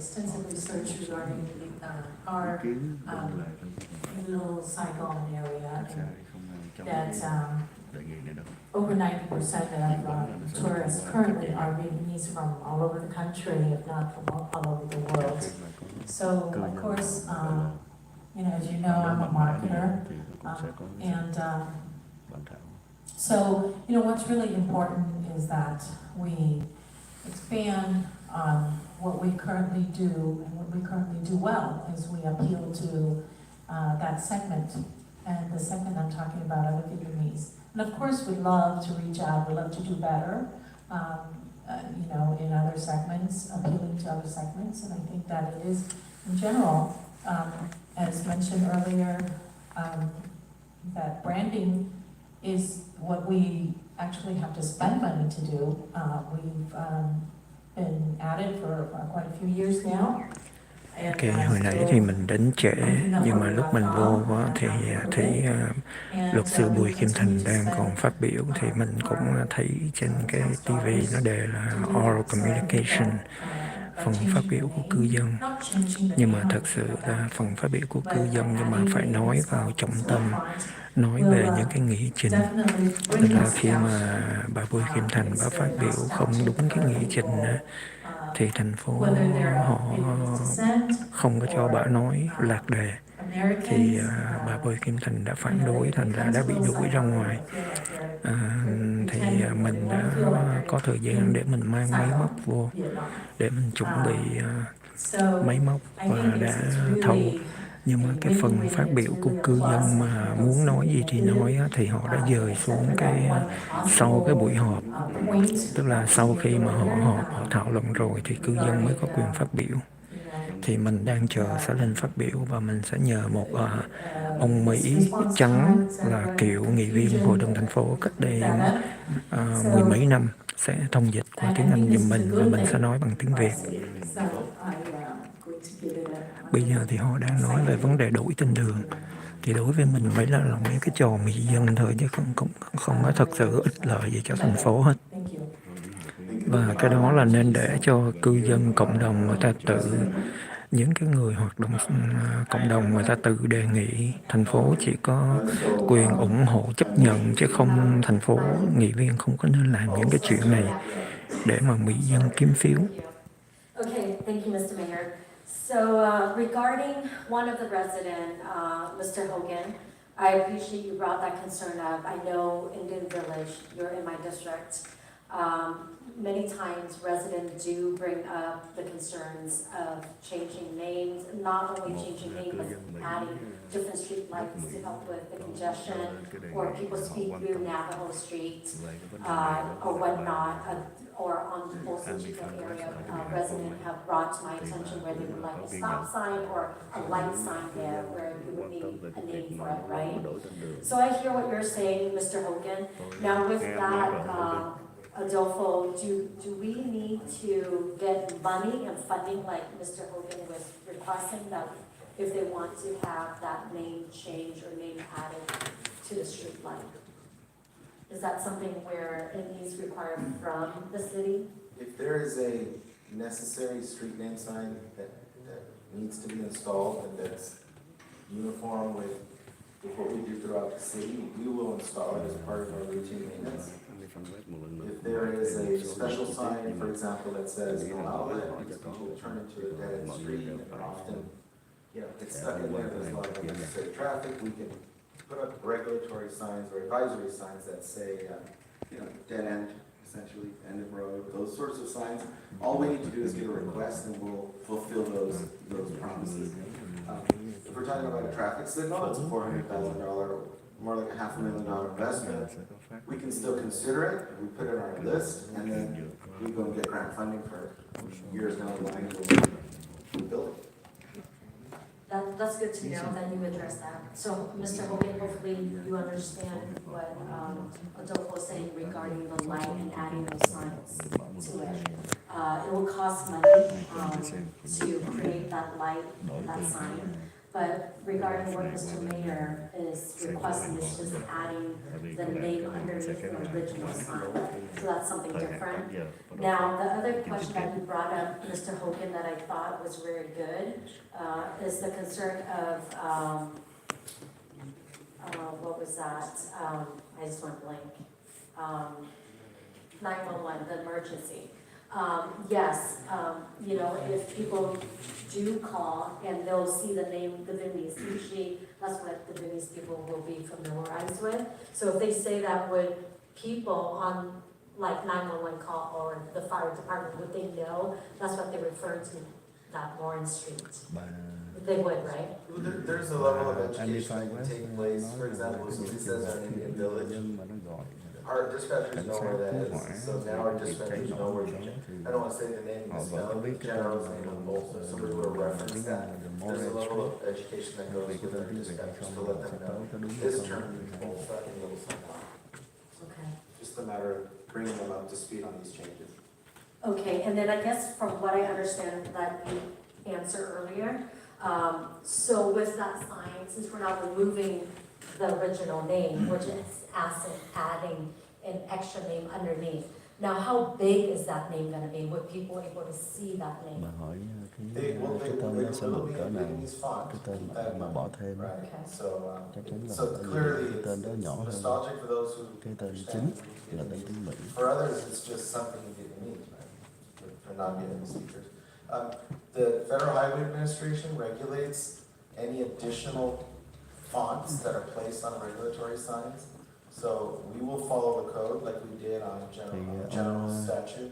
extensive research regarding our little Saigon area, and that over 90% of tourists currently are Vietnamese from all over the country, if not from all over the world. So, of course, as you know, I'm a marketer, and so, what's really important is that we expand on what we currently do, and what we currently do well is we appeal to that segment. And the segment I'm talking about are the Vietnamese. And of course, we'd love to reach out, we'd love to do better, in other segments, appealing to other segments. And I think that it is, in general, as mentioned earlier, that branding is what we actually have to spend money to do. We've been at it for quite a few years now. Ok, hồi nãy thì mình đến trễ, nhưng mà lúc mình vô thì thấy luật sư Bùi Kim Thành đang còn phát biểu, thì mình cũng thấy trên cái TV nó đề là Oral Communication, phần phát biểu của cư dân. Nhưng mà thật sự là phần phát biểu của cư dân, nhưng mà phải nói vào trọng tâm, nói về những cái nghị trình. Tức là khi mà bà Bùi Kim Thành bà phát biểu không đúng cái nghị trình thì thành phố họ không có cho bà nói lạc đề, thì bà Bùi Kim Thành đã phản đối, thành ra đã bị đuổi ra ngoài. Thì mình đã có thời gian để mình mang máy móc vô để mình chuẩn bị máy móc và đã thâu. Nhưng mà cái phần phát biểu của cư dân mà muốn nói gì thì nói thì họ đã dời xuống sau cái buổi họp. Tức là sau khi mà họ họp, họ thảo luận rồi thì cư dân mới có quyền phát biểu. Thì mình đang chờ sẽ lên phát biểu, và mình sẽ nhờ một ông Mỹ trắng là cựu nghị viên hội đồng thành phố cách đây mười mấy năm sẽ thông dịch qua tiếng Anh giùm mình, và mình sẽ nói bằng tiếng Việt. Bây giờ thì họ đang nói về vấn đề đổi tên đường. Thì đối với mình mới là những cái trò mị dân thôi, chứ không có thật sự ích lợi gì cho thành phố hết. Và cái đó là nên để cho cư dân cộng đồng người ta tự, những cái người hoạt động cộng đồng người ta tự đề nghị. Thành phố chỉ có quyền ủng hộ chấp nhận, chứ không, thành phố nghị viên không có nên làm những cái chuyện này để mà mỹ dân kiếm phiếu. Okay, thank you, Mr. Mayor. So regarding one of the resident, Mr. Hogan, I appreciate you brought that concern up. I know Indian Village, you're in my district. Many times residents do bring up the concerns of changing names, not only changing names, but adding different street lights to help with the congestion, or people speak through Navajo Street, or whatnot, or on the Bolsa area. Residents have brought to my attention where they would like a stop sign or a light sign there where you would need a name for it, right? So I hear what you're saying, Mr. Hogan. Now with that, Adolfo, do we need to get money and funding like Mr. Hogan was requesting, that if they want to have that name change or name added to the street light? Is that something where it needs required from the city? If there is a necessary street name sign that needs to be installed and that's uniform with what we do throughout the city, we will install it as part of our routine maintenance. If there is a special sign, for example, that says no outlet, because people turn into a dead-end street and often, get stuck in there, there's a lot of unnecessary traffic, we can put up regulatory signs or advisory signs that say, dead end, essentially, end of road, those sorts of signs. All we need to do is get a request and we'll fulfill those promises. If we're talking about a traffic signal, it's a $400,000, more like a $500,000 investment. We can still consider it, we put it on our list, and then we go and get grant funding for years down the line, we'll build it. That's good to know that you address that. So, Mr. Hogan, hopefully you understand what Adolfo was saying regarding the light and adding those signs to it. It will cost money to create that light, that sign. But regarding what Mr. Mayor is requesting is just adding the name underneath the original sign. So that's something different. Now, the other question that you brought up, Mr. Hogan, that I thought was very good, is the concern of, what was that? I just went blank. 911, the emergency. Yes, you know, if people do call and they'll see the name, the Viennese, usually that's what the Viennese people will be familiarized with. So if they say that, would people on like 911 call or the fire department, would they know that's what they refer to, that Lawrence Street? They would, right? There's a level of education that can take place, for example, if it says our Indian village, our dispatchers know where that is, so now our dispatchers know where to check. I don't wanna say the name of the spelling, but General's name on Bolsa, somebody will reference that. There's a level of education that goes with our dispatchers to let them know, this term means Bolsa in little sign. Okay. Just a matter of bringing them up to speed on these changes. Okay, and then I guess from what I understand that you answered earlier, so with that sign, since we're not removing the original name, we're just adding an extra name underneath. Now, how big is that name gonna be? Would people able to see that name? Bà hỏi They cái will, cái tên nó sẽ will được be cỡ in nào, Vietnamese font. cái tên Keep that in mà mind. bỏ thêm Right, Okay. so, chắc chắn là so phải clearly cái tên đó it's nhỏ hơn nostalgic for those who cái tên understand chính là Vietnamese. tên tiếng Mỹ. For others, it's just something Vietnamese, right, for non-Vietnamese speakers. The Federal Highway Administration regulates any additional fonts that are placed on regulatory signs. So we will follow the code like we did on general statute,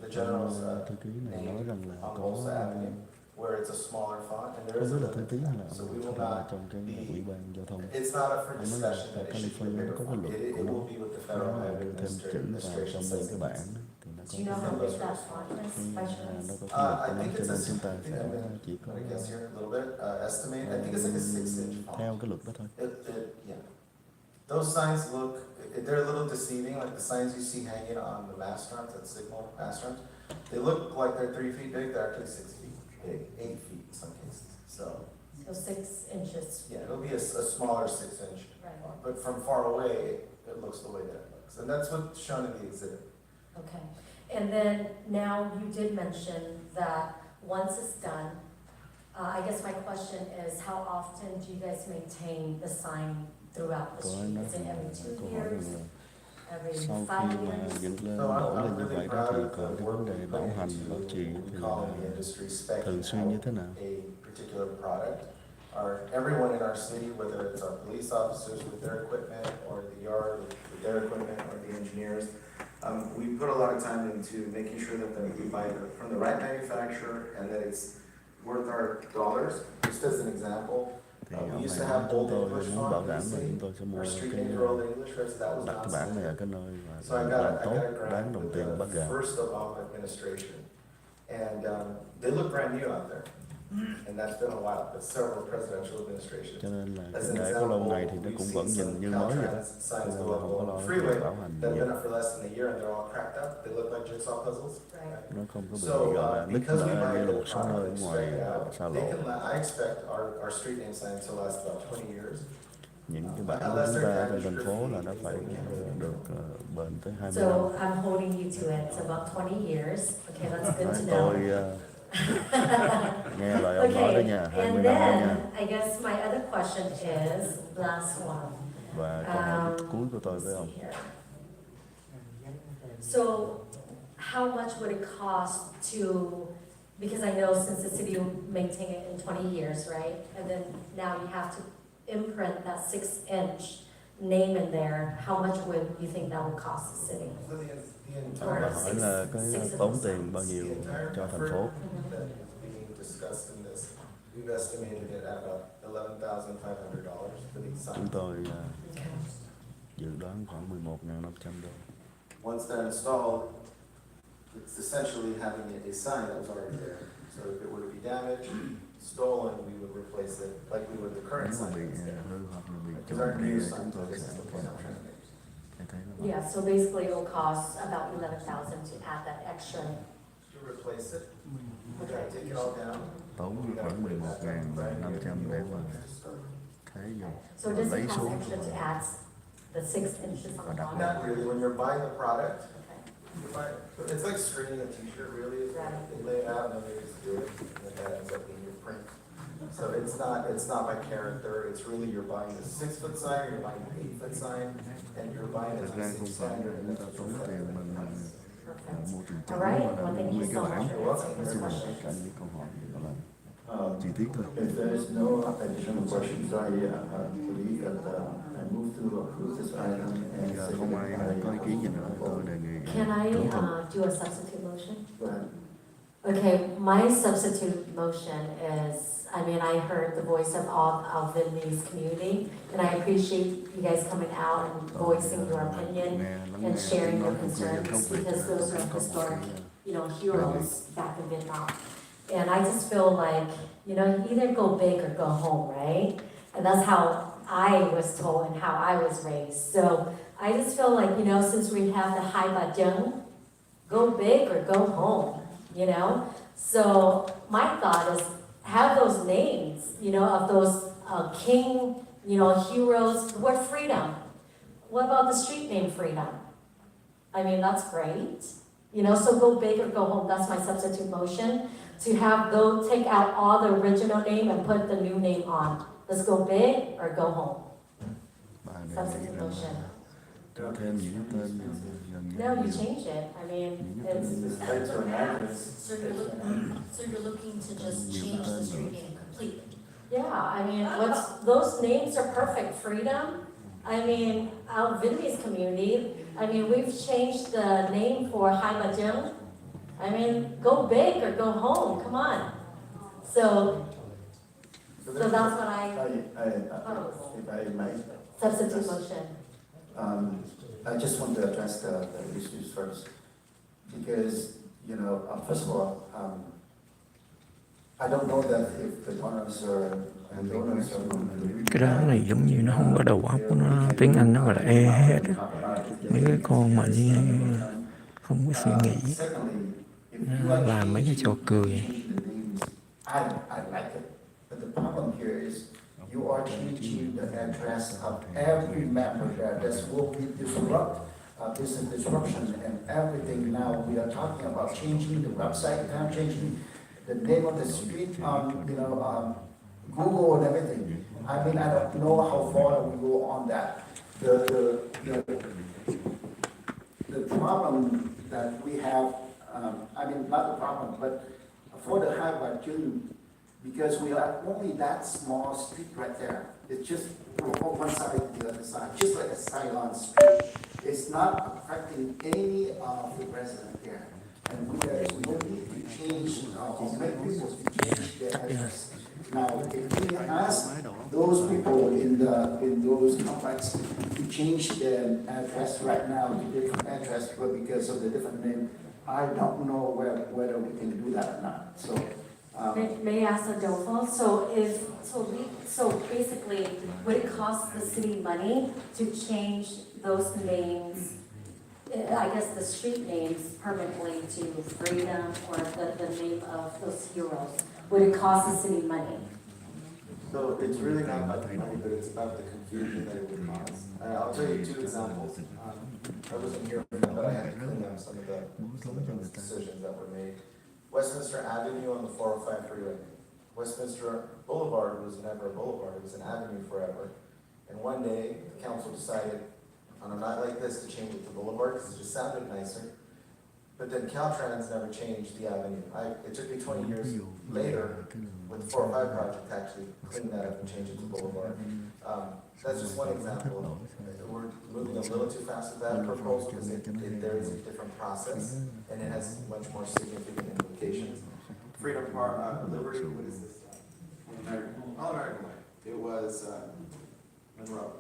the general's Thư ký này nói name rằng là on có Bolsa Avenue, where it's a smaller font, and there không is a biết là thư limit. ký hay là So we will hay là not trong cái ủy ban giao thông. It's not up for Ông nói là discussion tại that it should be a California nó bigger có cái font. luật It của nó, will be what the Federal nó Highway đưa thêm chữ vào Administration trong says. cái bản thì nó Do có you know cái how big that font is by nó chance? có cái luật I của nó, think cho it's nên a, chúng ta I think sẽ I'm gonna, chỉ có I guess here a little bit, estimate, I think it's like a 6-inch font. theo cái luật đó thôi. Yeah. Those signs look, they're a little deceiving, like the signs you see hanging on the Masterons, that signal Masterons. They look like they're 3 feet big, they're actually 6 feet big, 8 feet in some cases, so. So 6 inches, Yeah, it'll be a smaller 6-inch right? font, but from far away, it looks the way that it looks. And that's what's shown in the exhibit. Okay. And then now you did mention that once it's done, I guess my question is how often do you guys maintain the sign throughout the Cô ấy street? nói Is it every rằng 2 câu hỏi years, rằng là every sau 5 khi mà years? dựng lên So đổ lên I'm như really vậy đó proud thì of còn the cái work vấn đề we bảo put hành into bảo trì what thì we call là in the industry thường speccing xuyên như out thế nào? a particular product. Everyone in our city, whether it's our police officers with their equipment, or the yard with their equipment, or the engineers, we put a lot of time into making sure that we buy it from the right manufacturer and that it's worth our dollars. Just as an example, Thì we ông used này to nói have chúng old tôi English muốn bảo font đảm là previously. chúng tôi sẽ mua Our street cái name for old English, that was đặt not cái bản này ở standard. cái nơi So I mà got làm a tốt grant đáng đồng with tiền bắt the gạo. first Obama administration, and they look brand new out there, and that's been a while, but several presidential administrations. Cho nên là As cái an để có lâu example, ngày thì nó we've cũng seen vẫn some nhìn như mới vậy đó. Caltrans Cho signs nên go là up không có on lo the cái freeway việc bảo hành that have nhiều. been up for less than a year, and they're all cracked up. They look like jigsaw puzzles. Right. Nó không có bị So, gọi là nứt because we nở buy như a là good một số nơi product, ngoài expect out, xa they lộ. can, I expect our street name sign to last about 20 years. Những cái bản của chúng ta trong thành phố là nó phải được bền tới 20 So năm. I'm holding you to it, it's about 20 years. Okay, that's good to Tôi know. nghe lời ông nói đó Okay, nha, 20 and năm đó nha. then I guess my other question is, last one. Và câu hỏi cuối của tôi với Let's ông. see here. So, how much would it cost to, because I know since the city will maintain it in 20 years, right? And then now you have to imprint that 6-inch name in there, how much would you think that would cost the city? So the Bà entire hỏi là cái tốn tiền bao nhiêu cho thành phố. that is being discussed in this, we've estimated it at about $11,500 for these Chúng signs. tôi Okay. dự đoán khoảng 11.500 đô. Once they're installed, it's essentially having a sign that was already there. So if it were to be damaged, stolen, we would replace it like we would the current Nếu mà sign bị that's there. hư hoặc là bị Because trộm our đi new thì sign, chúng tôi this sẽ is the thay point I'm đổi. trying to make. Em thấy nó Yeah, so basically it will cost about 11,000 to add that extra. To replace it, we gotta take it all down, tốn khoảng 11.500 để mà thế vô So và does lấy it cost xuống extra to add the 6 inches on the bottom? Not really, when you're buying the product, Okay. it's like screening a t-shirt really, is Right. they lay it out and then they just do it, and that ends up being your print. So it's not by character, it's really you're buying a 6-foot sign, or you're buying an 8-foot sign, and you're buying a thực ra không 6 phải standard. chúng ta tốn tiền mình Perfect. mua trình chỉnh Alright, mà là well, thank mua you cái so bản much for answering nói those chung là tất questions. cả những câu hỏi gọi là chi tiết thôi. If there is no additional questions, I believe that I move to approve this item and Giờ second không ai có ý kiến gì nữa, tôi đề nghị Can I trưởng thành. do a substitute motion? Go ahead. Okay, my substitute motion is, I mean, I heard the voice of all of Vietnamese community, and I appreciate you guys coming out and voicing your opinion and sharing your concerns, because those are historic, heroes back in Vietnam. And I just feel like, you either go big or go home, right? And that's how I was told and how I was raised. So I just feel like, since we have the Hai Ba Jung, go big or go home, So my thought is have those names, of those king, heroes, the word freedom. What about the street name Freedom? I mean, that's great. So go big or go home. That's my substitute motion. To have those, take out all the original name and put the new name on. Let's go big or go home. Bà đề nghị Substitute rằng motion. là thêm những tên gần No, you change it. I mean, it's. Thanks for an So you're looking to just change the street name completely? Yeah, I mean, those names are perfect. Freedom. I mean, our Vietnamese community, I mean, we've changed the name for Hai Ba Jung. I mean, go big or go home, come on. So that's what I If I may, substitute motion. I just want to address the issues first. Because, first of all, I don't know that if the owners are cái đó này giống như nó không có đầu óc của nó, tiếng Anh nó gọi là hết á. Mấy cái con mà như không có suy nghĩ, nó làm mấy cái trò cười. I like it. But the problem here is you are changing the address of every member there. This will be business disruption and everything. Now we are talking about changing the website, changing the name of the street on, Google and everything. I mean, I don't know how far we go on that. The problem that we have, not the problem, but for the Hai Ba Jung, because we are only that small street right there. It's just one side to the other side, just like a Ceylon street. It's not affecting any of the residents there. And we need to change, make people to change their address. Now, if we ask those people in those complex to change their address right now to different address, but because of the different name, I don't know whether we can do that or not. So, May I ask Adolfo, so basically, would it cost the city money to change those names, I guess the street names permanently to Freedom or the name of those heroes? Would it cost the city money? So it's really not about the money, but it's about the confusion that it would cause. I'll tell you 2 examples. I wasn't here for them, but I had to clean up some of those decisions that were made. Westminster Avenue on the 405 freeway. Westminster Boulevard was never a boulevard, it was an avenue forever. And one day, the council decided on a night like this to change it to Boulevard because it just sounded nicer. But then Caltrans never changed the avenue. It took me 20 years later with the 405 project to actually clean that up and change it to Boulevard. That's just one example. We're moving a little too fast with that proposal because there is a different process and it has much more significant implications. Freedom Park, Liberty, what is this? American Way. It was Monroe.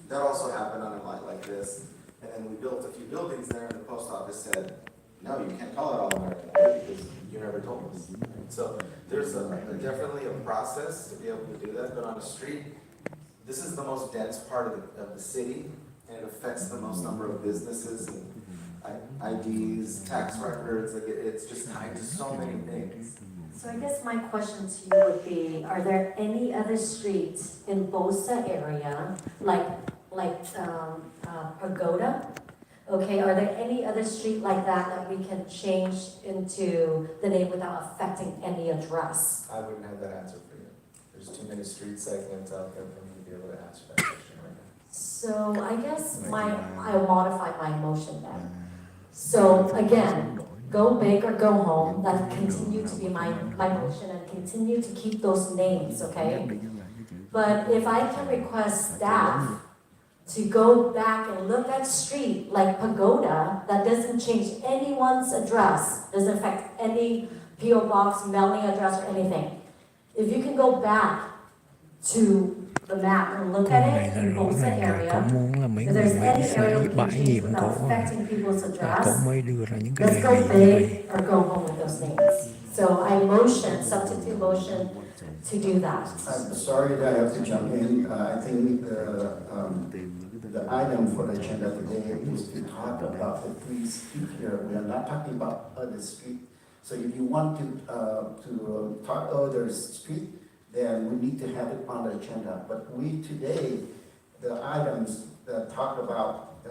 That also happened on a lot like this. And then we built a few buildings there, and the post office said, no, you can't call it All American Way because you never told us. So there's definitely a process to be able to do that, but on a street, this is the most dense part of the city, and it affects the most number of businesses and IDs, tax records, like it's just tied to so many things. So I guess my question to you would be, are there any other streets in Bolsa area, Pagoda? Okay, are there any other street like that we can change into the name without affecting any address? I wouldn't have that answer for you. There's too many street segments out there for me to be able to answer that question right now. So I guess I'll modify my motion then. So again, go big or go home, that continue to be my motion and continue to keep those names, okay? But if I can request staff to go back and look at street like Pagoda, that doesn't change anyone's address, doesn't affect any PO box, mailing address or anything. If you can go back to the map and look Câu at này it là in rõ Bolsa ràng là cậu area, muốn là mấy if người there's Mỹ any area sẽ we can bãi change nhiệm without cậu, affecting people's cậu address, mới đưa ra những cái let's đề go nghị như vậy. big or go home with those names. So I motion, substitute motion to do that. I'm sorry that I have to jump in. I think the item for the agenda today is to talk about the three streets here. We are not talking about other street. So if you want to talk other street, then we need to have it on the agenda. But we today, the items that talk about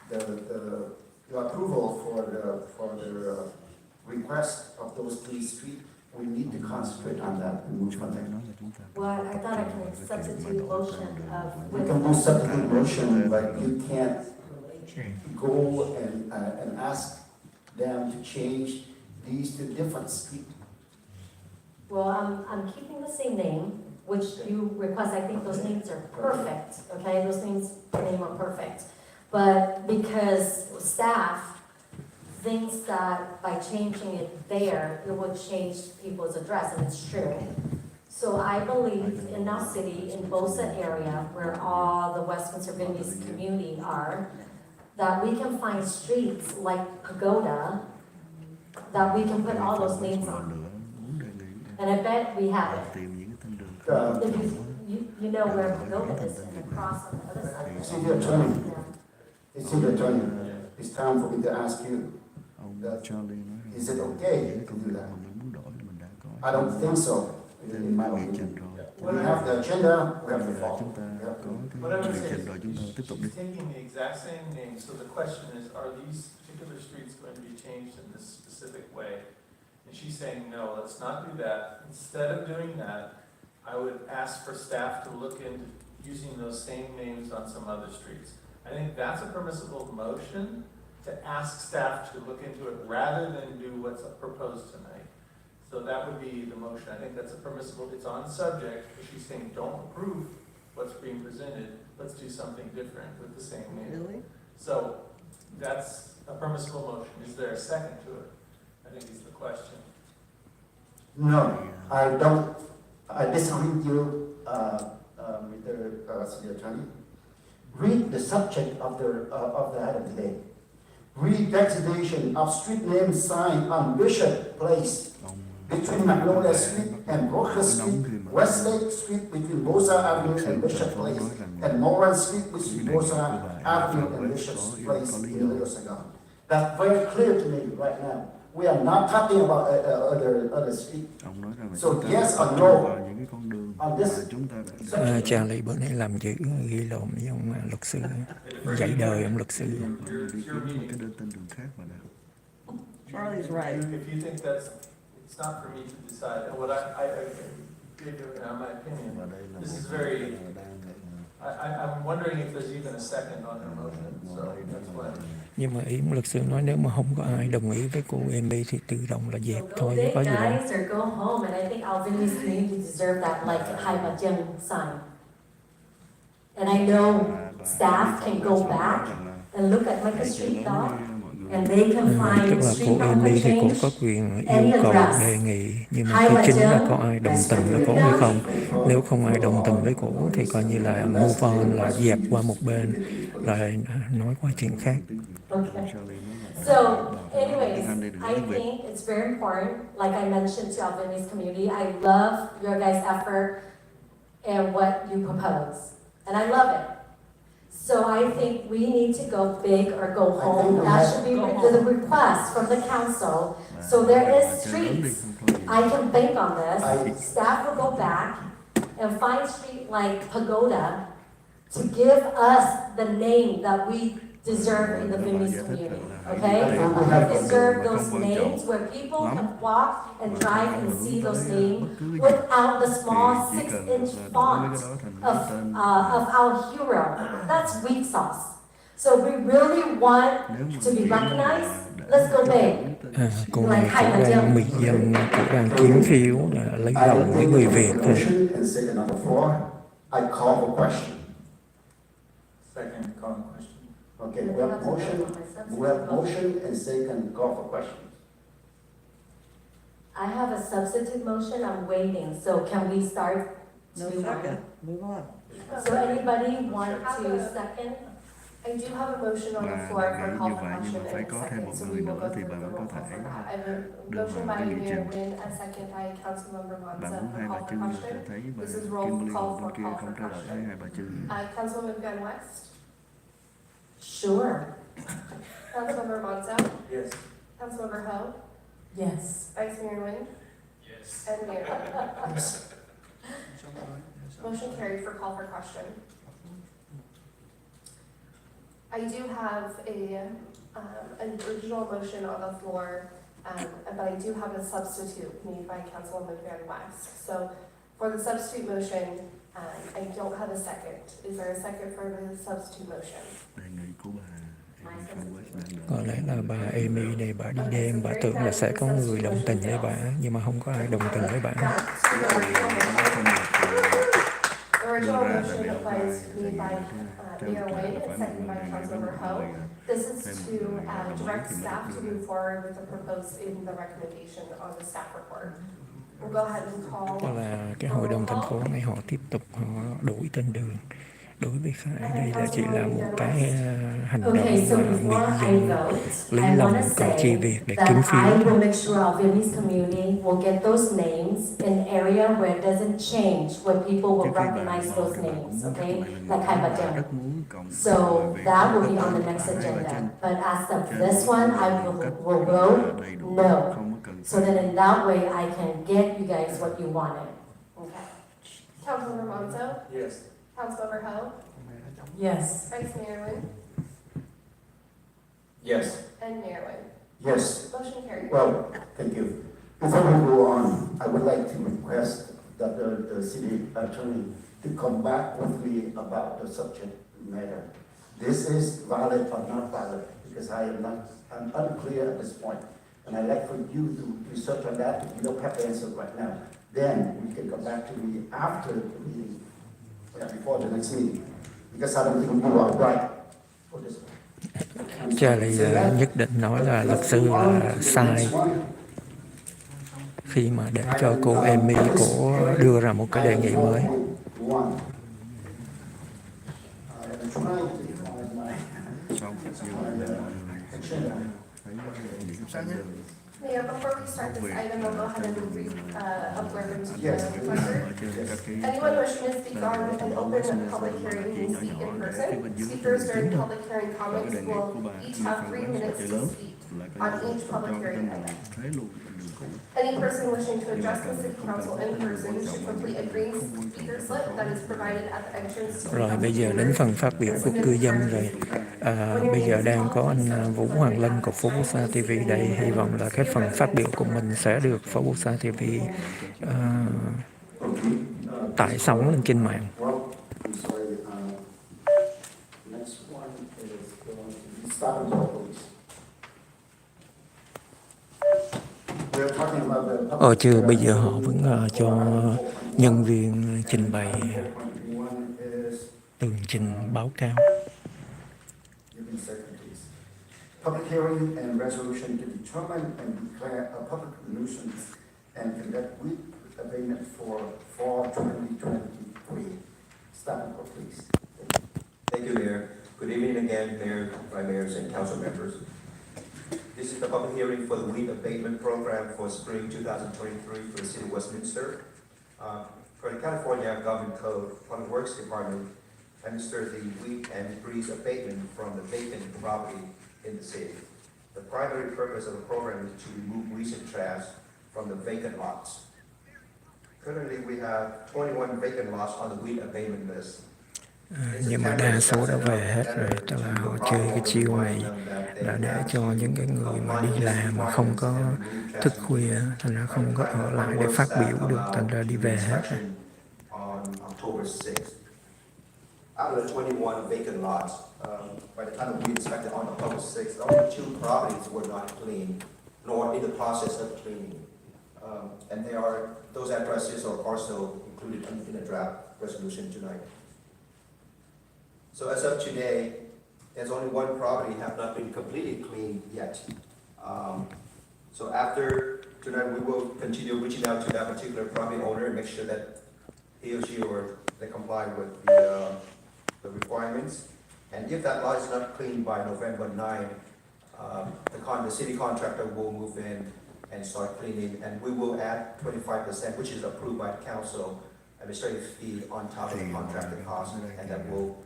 the approval for the request of those three streets, we need to concentrate on that and move on there. Well, I thought I can substitute motion of We with. can do substitute motion, but you can't go and ask them to change these to different street. Well, I'm keeping the same name, which you request, I think those names are perfect, okay? Those names are perfect. But because staff thinks that by changing it there, it would change people's address, and it's true. So I believe in our city, in Bolsa area, where all the Westminster Vietnamese community are, that we can find streets like Pagoda, that we can put all those names on. And I bet we have it. If you know where Pagoda is and across on the other side. See the attorney. Yeah. It's the attorney. It's time for me to ask you, is it okay to do that? I don't think so, in my opinion. We have the agenda, we have the fall. What I would say is, she's taking the exact same name, so the question is, are these particular streets going to be changed in this specific way? And she's saying, no, let's not do that. Instead of doing that, I would ask for staff to look into using those same names on some other streets. I think that's a permissible motion, to ask staff to look into it rather than do what's proposed tonight. So that would be the motion. I think that's a permissible, it's on subject, but she's saying, don't approve what's being presented, let's do something different with the same name. Really? So that's a permissible motion. Is there a second to it? I think is the question. No, I don't, I disagree with you, Mr. City Attorney. Read the subject of the item today. Redesignation of street name sign on Bishop Place between Magnolia Street and Broker Street, Westlake Street between Bolsa Avenue and Bishop Place, and Moran Street between Bolsa Avenue and Bishop Place in Rio Saigon. That's very clear to me right now. We are not talking about other street. So yes or no on this? Charlie bữa nay làm chữ ghi lộn với ông luật sư, dạy đời ông luật sư. Charlie's right. If you think that's, it's not for me to decide. And what I gave you, my opinion, this is very, I'm wondering if there's even a second on her motion, so that's why. Nhưng mà ý ông luật sư nói nếu mà không có ai đồng ý với cô em đi thì tự động là dẹp Go thôi, big, có gì đâu. guys, or go home, and I think our Vietnamese community deserve that, like, Hai Bà Trưng sign. And I know staff can go back and look at like a street dog, and they can Tức find là street cô dog em can đi thì cũng change. có quyền any yêu cầu address. đề nghị, nhưng mà Hai cái Bà chính là Trưng, có ai đồng tình với cổ hay không. Nếu không ai đồng tình với cổ thì coi như là move on, là dẹp qua một bên, là nói qua chuyện khác. Okay. So, anyways, I think it's very important, like I mentioned to our Vietnamese community, I love your guys' effort and what you propose, and I love it. So I think we need to go big or go I home. think we That have- should be Go the home. request from the council. Mà So there is trên lớn đi streets. không có gì. I can bank on this. I- Staff will go back and find street like Pagoda to give us the name that we deserve in the Vietnamese community, okay? We deserve those names where people can walk and drive and see those names without the small 6-inch font of our hero. That's weak sauce. So we really want to be recognized. Let's go big. Cô này chỉ đang mị dân, chỉ đang kiếm phiếu là lấy I lòng với người Việt thôi. motion and second on the floor. I call for question. Second, call the question. Okay, we have motion and second call for question. I have a substitute motion, I'm waiting, so can we start? No to, second, move on. So anybody want to second? I do have a motion on the Mà floor đề for nghị call như for vậy nhưng mà question phải in a có thêm second, một so người we will nữa go thì through bà the mới có roll call thể for that. I have a đưa motion vào by cái nghị Mayor trình. Win, a second by Councilmember Bà Monson muốn for hai bà call for Trưng cho question. thấy và This is roll Kimberly call ngồi bên for kia call không for trả lời thấy question. hai bà Trưng. Councilwoman Van West, Sure. Councilmember Monson, Yes. Councilmember Ho, Yes. Vice Mayor Win, Yes. and Mayor. Motion carried for call for question. I do have an original motion on the floor, but I do have a substitute made by Councilwoman Van West. So for the substitute motion, I don't have a second. Is there a second for the substitute motion? Đề nghị của bà Phô Westminster. Có lẽ là bà Amy này bà đi đêm, bà tưởng là sẽ có người đồng tình với bà, nhưng mà không có ai đồng tình với bà. The original motion was made by Mayor Win and seconded by Councilmember Ho. This is to direct staff to move forward with the proposed in the recommendation on the staff report. We'll go ahead and Đó call. là cái hội đồng thành phố này họ tiếp tục họ đổi tên đường. Đối với Khải đây là chỉ là một cái hành động Okay, so mà before I mị dân vote, lấy I lòng want to cử tri say Việt để that kiếm I phiếu. will make sure our Vietnamese community will get those names in area where it doesn't change, where people will Trước khi bà recognize ngồi those thì bà cũng names, muốn okay? chúc mừng Like Hai Bà bà Trưng. rất muốn cộng So về that will rất be on the là next Hai Bà agenda. Trưng. But as of Cho this nên one, I một cách will vote đầy đủ, no. không có cần So then in that way, I can get you guys what you wanted. Okay. Councilmember Monzo, Yes. Councilmember Ho, Yes. Vice Mayor Win, Yes. and Mayor Win. Yes, Motion carried. well, thank you. Before we go on, I would like to request that the city attorney to come back with me about the subject matter. This is valid or not valid, because I'm unclear at this point. And I'd like for you to research on that. If you don't have the answer right now, then we can come back to me after the meeting, before the next meeting. Because I don't think you are right for this. Charlie nhất định nói là luật sư là sai khi mà để cho cô Amy cổ đưa ra một cái đề nghị mới. xong nhưng mà thấy những cái đường Mayor, before we start this item, we'll go ahead and read a blurb into the Yes. record. ở trên các cái Anyone wishing to speak on an open public hearing may speak in person. Speakers during public hearing comments will each have 3 minutes to speak là on cái each cho public cái hearing đường item. thế luôn đường cũ. Any person wishing to address the city council in person should complete a green speaker slip that is provided at the entrance to the Rồi bây giờ council đến chambers. phần phát biểu của cư dân rồi. Bây giờ đang có anh Vũ Hoàng Lân của Phô Bolsa TV đây. Hy vọng là cái phần phát biểu của mình sẽ được Phô Bolsa TV tải sóng lên trên mạng. Well, I'm sorry, next one is going to be stop and go, please. We're talking about the public- Chưa, bây giờ họ vẫn cho nhân viên trình bày 4.1 is tường trình báo cáo. Give me a second, please. Public hearing and resolution to determine and declare a public nuisance and conduct weed abatement for fall 2023. Stop and go, please. Thank you, Mayor. Good evening again, Mayor, Prime Mayors, and council members. This is the public hearing for the weed abatement program for spring 2023 for the city of Westminster. For the California Government Code, Public Works Department administer the weed and breeze abatement from the vacant property in the city. The primary purpose of the program is to remove recent trash from the vacant lots. Currently, we have 21 vacant lots on the weed abatement list. Nhưng mà đa số đã về hết rồi, tức là họ chơi cái chiêu này là để cho những cái người mà đi làm mà không có thức khuya, thành ra không có ở lại để phát biểu được, thành ra đi về hết rồi. On October 6th. Out of the 21 vacant lots, by the time we inspected on October 6th, only 2 properties were not cleaned, nor in the process of cleaning. And those addresses are also included in the draft resolution tonight. So as of today, there's only 1 property have not been completely cleaned yet. So after tonight, we will continue reaching out to that particular property owner and make sure that he or she or they comply with the requirements. And if that lot is not cleaned by November 9, the city contractor will move in and start cleaning, and we will add 25%, which is approved by the council, administrative fee on top of the contractor cost, and that will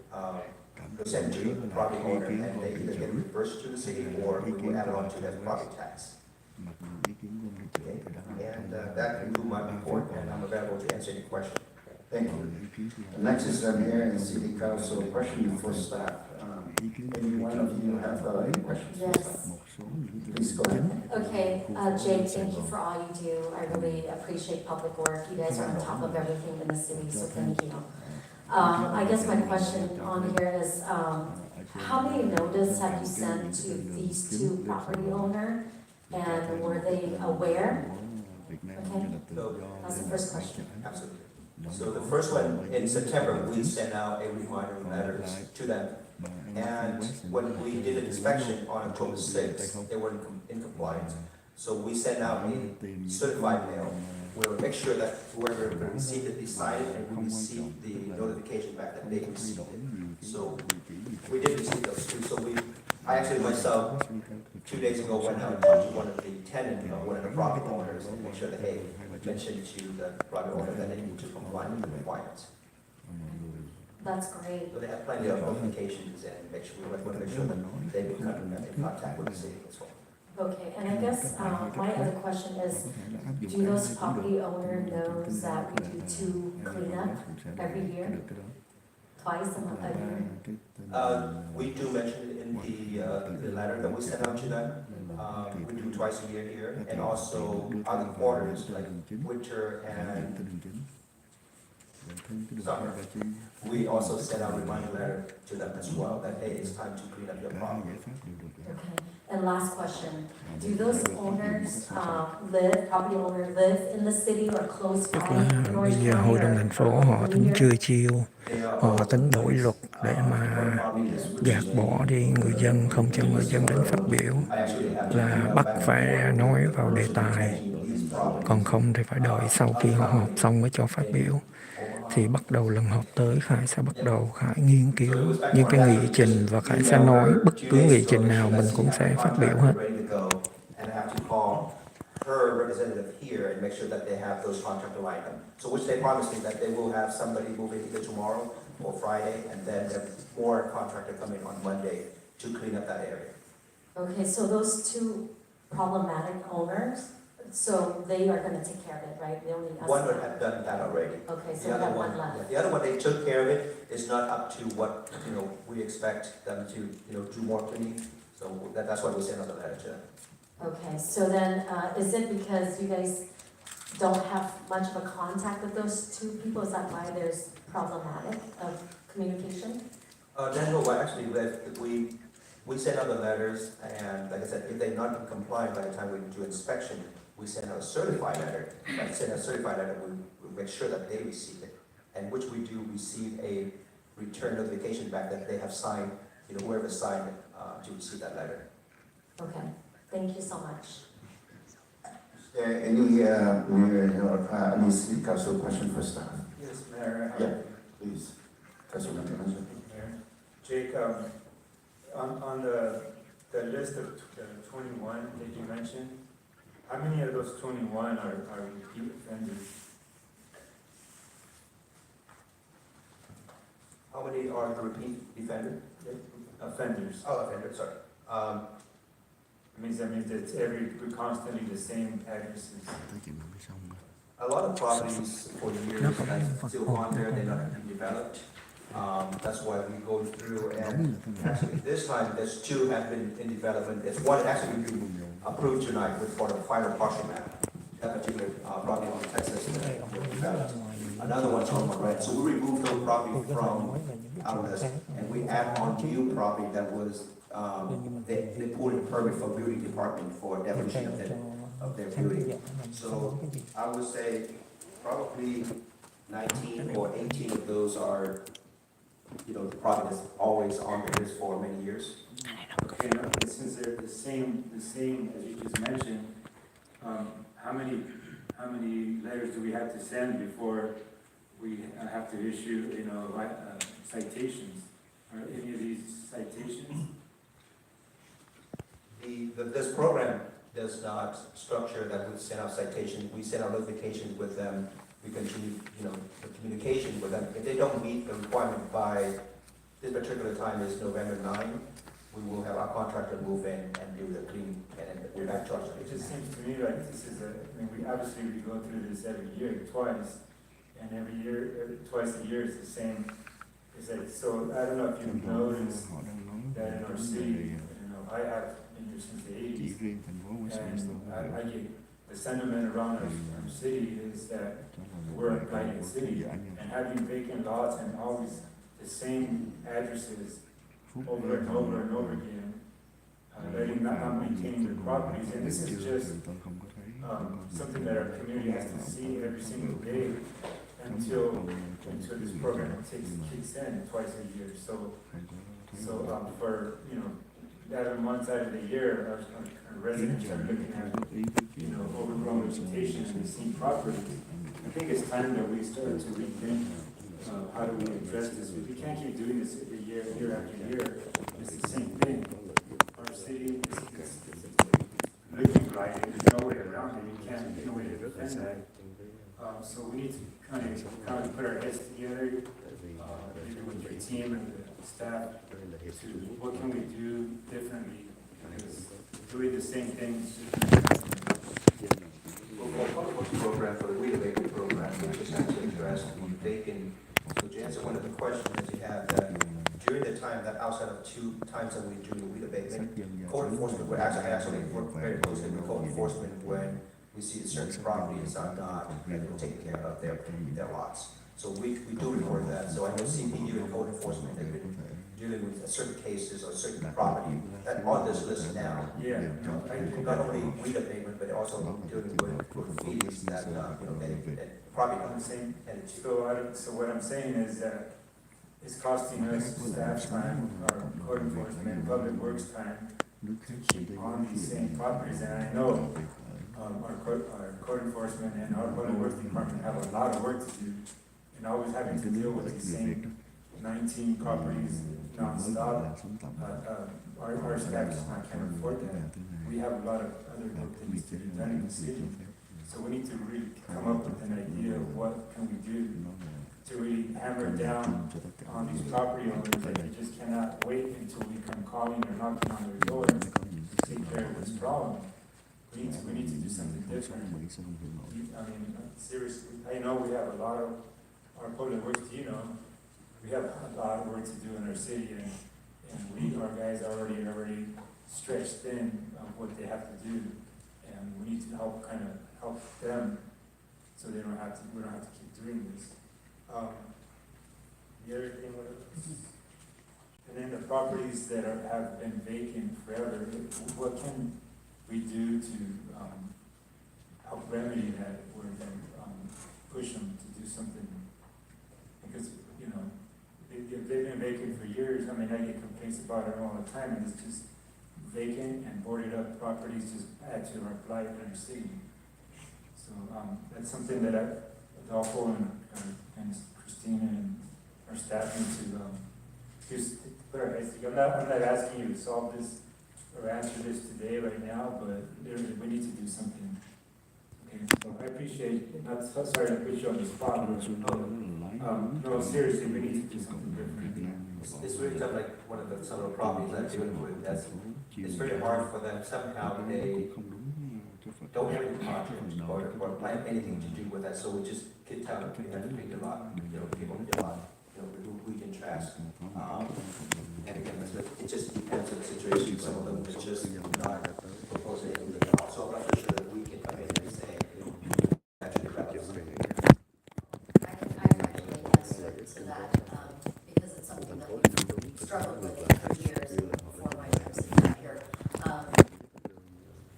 send to the property owner, and they either get reimbursed to the city or we will add it on to their property tax. Okay, and that concludes my report, and I'm available to answer any questions. Thank you. Next is the mayor and city council question for staff. Any one of you have any questions for staff? Yes. Please go ahead. Okay, Jake, thank you for all you do. I really appreciate public work. You guys are on top of everything in the city, so thank you. I guess my question on here is, how many notice have you sent to these 2 property owners? And were they aware? Okay, So, that's the first question. absolutely. So the first one, in September, we sent out a reminder letters to them. And when we did an inspection on October 6th, they were in compliance. So we sent out a certified mail where we make sure that whoever received it decided and we received the notification back that they received it. So we did receive those 2. So I actually myself, 2 days ago, went out and talked to one of the tenants, one of the property owners, and make sure that, hey, mentioned to the property owner that they need to comply with the requirements. That's great. So they have plenty of notifications and make sure, we want to make sure that they become in contact with the city as well. Okay, and I guess my other question is, do those property owner knows that we do 2 cleanup every year? Twice a year? We do mention it in the letter that we send out to them. We do twice a year here, and also other quarters, like winter and summer. We also send out a reminder letter to them as well, that, hey, it's time to clean up your property. Okay, and last question, do those owners property owners live in the city or close Tức by là in bây Orange giờ County hội đồng or thành phố họ tính chưa chiêu, họ tính đổi luật để mà gạt bỏ đi người dân, không cho người dân đến phát biểu, là bắt phải nói vào đề tài, còn không thì phải đợi sau khi họ họp xong mới cho phát biểu. Thì bắt đầu lần họp tới Khải sẽ bắt đầu Khải nghiên cứu những cái nghị trình và Khải sẽ nói bất cứ nghị trình nào mình cũng sẽ phát biểu hết. Her representative here and make sure that they have those contractor lined up. So which they promised me that they will have somebody move in either tomorrow or Friday, and then have more contractor coming on Monday to clean up that area. Okay, so those 2 problematic owners, so they are gonna take care of it, right? They only ask. One would have done that already. Okay, so The we other have one, one left. the other one, they took care of it. It's not up to what, we expect them to, do more cleaning. So that's why we sent out the letter to them. Okay, so then, is it because you guys don't have much of a contact with those 2 people? Is that why there's problematic of communication? No, well, actually, we sent out the letters, and like I said, if they're not compliant by the time we do inspection, we send out a certified letter. By sending a certified letter, we make sure that they receive it, and which we do receive a return notification back that they have signed, whoever signed it, to receive that letter. Okay, thank you so much. Is there any mayor or any city council question for staff? Yes, Mayor. Yeah, please. Councilman Manager. Mayor. Jake, on the list of the 21 that you mentioned, how many of those 21 are repeat offenders? How many are the repeat Offenders. Oh, offenders, sorry. That means it's we're constantly the same addresses. A lot of properties for years that's still on there, they're not being developed. That's why we go through and actually this time, there's two have been in development. There's one actually we approved tonight with for the final partial map. That particular property on Texas that was developed. Another one's on the red. So we removed those property from our list and we add on new property that was, they pulled a permit for building department for demolition of their building. So I would say probably 19 or 18 of those are, you know, the property that's always on the list for many years. Okay, now, since they're the same as you just mentioned, how many letters do we have to send before we have to issue, you know, citations? Are any of these citations? This program does not structure that we send out citations. We send out notifications with them. We continue, you know, the communication with them. If they don't meet the requirement by this particular time is November 9, we will have our contractor move in and do the clean and we're back charged. It just seems to me like this is we obviously we go through this every year, twice, and every year, twice a year is the same. It's like, so I don't know if you've noticed that in our city, you know, I have been here since the 80s, and I get the sentiment around our city is that we're a blighted city, and having vacant lots and always the same addresses over and over and over again, letting not maintaining their properties, and this is just something that our community has to see every single day until this program kicks in twice a year. So for 11 months out of the year, our residents are looking at overgrown vegetation and the same properties. I think it's time that we start to rethink how do we address this. We can't keep doing this every year after year. It's the same thing. Our city is looking right. There's no way around it. There's no way to defend that. So we need to kind of put our heads together, maybe with your team and the staff, to what can we do differently? Because doing the same things. Program for the redevelopment program, which is actually addressed the vacant. So to answer one of the questions that you have, that during the time that outside of 2 times that we do the redevelopment, code enforcement, I actually work very closely with code enforcement when we see a certain properties are not taking care of their lots. So we do report that. So I know CPU and code enforcement have been dealing with certain cases or certain property that on this list now. Yeah. Not only redevelopment, but also dealing with graffiti that that probably not the same. And So what I'm saying is that it's costing us staff time, our code enforcement, public works time to keep on these same properties. And I know our code enforcement and our public works department have a lot of work to do, and always having to deal with these same 19 properties nonstop. Our staff just can't afford that. We have a lot of other work that needs to be done in the city. So we need to really come up with an idea of what can we do to really hammer down on these property owners that you just cannot wait until we come calling or knocking on their door to take care of this problem. We need to do something different. I mean, seriously, I know we have a lot of our public works, we have a lot of work to do in our city, and our guys are already stretched thin of what they have to do, and we need to help them so we don't have to keep doing this. The other thing and then the properties that have been vacant forever, what can we do to help remedy that, or then push them to do something? Because they've been vacant for years. I mean, I get complaints about it all the time, and it's just vacant and boarded up properties just add to our blight in our city. So that's something that Adolfo and Christina and our staff need to just put our heads together. I'm not asking you to solve this or answer this today right now, but we need to do something. Okay, I appreciate, not, sorry to put you on the spot, but, no, seriously, we need to do something different. It's really tough, like one of the, some of the properties I'm dealing with, it's very hard for them, somehow they don't have any project or plan anything to do with that, so we just keep telling them, we have to pay a lot, people pay a lot, we can trash. And again, it just depends on the situation, some of them are just not proposing anything at all, so I'm not so sure that we can come in and say, actually, I can actually answer to that, because it's something that we've struggled with for years before my time sitting here.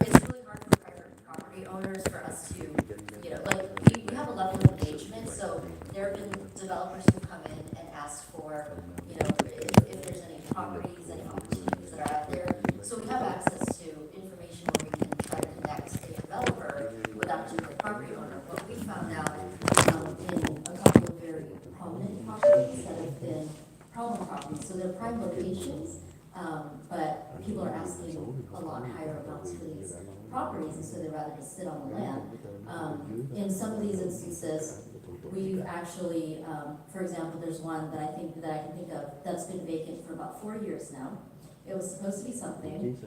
It's really hard for private property owners for us to, we have a level of engagement, so there have been developers who come in and ask for, if there's any properties, any opportunities that are out there. So we have access to information where we can try to connect a developer with that particular property owner. What we found out in a couple of very prominent properties that have been problem properties, so they're prime locations, but people are asking a lot higher amounts for these properties, and so they'd rather just sit on the land. In some of these instances, we've actually, for example, there's one that I can think of that's been vacant for about 4 years now. It was supposed to be something.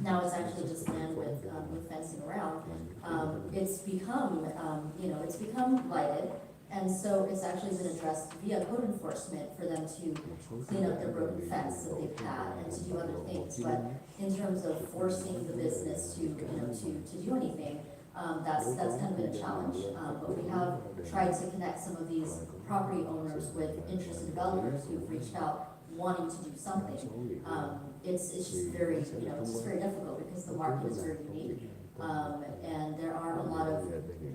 Now it's actually just land with fencing around. It's become, it's become blighted. And so it's actually been addressed via code enforcement for them to clean up the broken fence that they've had and to do other things. But in terms of forcing the business to do anything, that's kind of been a challenge. But we have tried to connect some of these property owners with interested developers who've reached out wanting to do something. It's just very, it's just very difficult because the market is very unique. And there are a lot of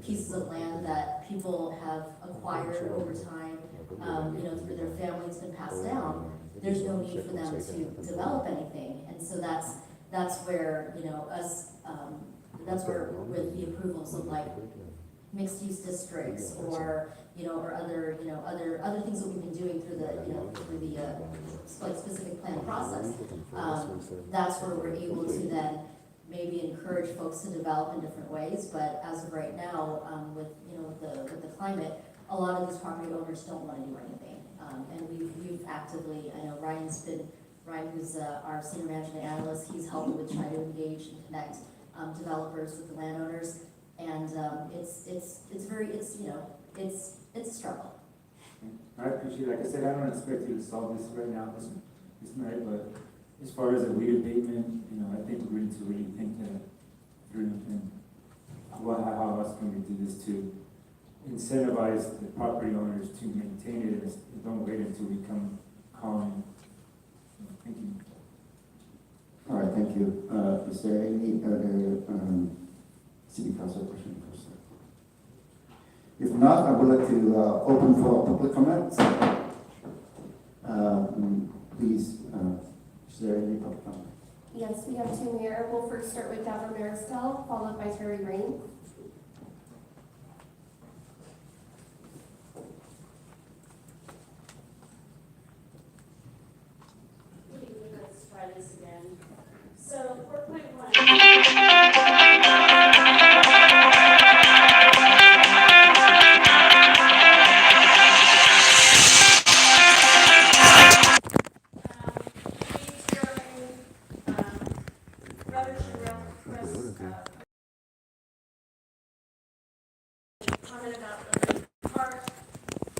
pieces of land that people have acquired over time, through their family, it's been passed down. There's no need for them to develop anything. And so that's where, that's where with the approvals of like mixed use districts or, or other things that we've been doing through the like specific plan process, that's where we're able to then maybe encourage folks to develop in different ways. But as of right now, with the climate, a lot of these property owners don't want to do anything. And we've actively, I know Ryan, who's our senior management analyst, he's helping with trying to engage and connect developers with the landowners. And it's a struggle. I appreciate it. Like I said, I don't expect you to solve this right now, this night, but as far as a weed abatement, I think we need to really think that through and how else can we do this to incentivize the property owners to maintain it and don't wait until we come calling. Thank you. All right, thank you. Is there any other city council question? If not, I would like to open for public comments. Please, is there any public comment? Yes, we have two here. We'll first start with Dapper Maristel, followed by Terry Green. Let's try this again. So 4.1. Comment about the park.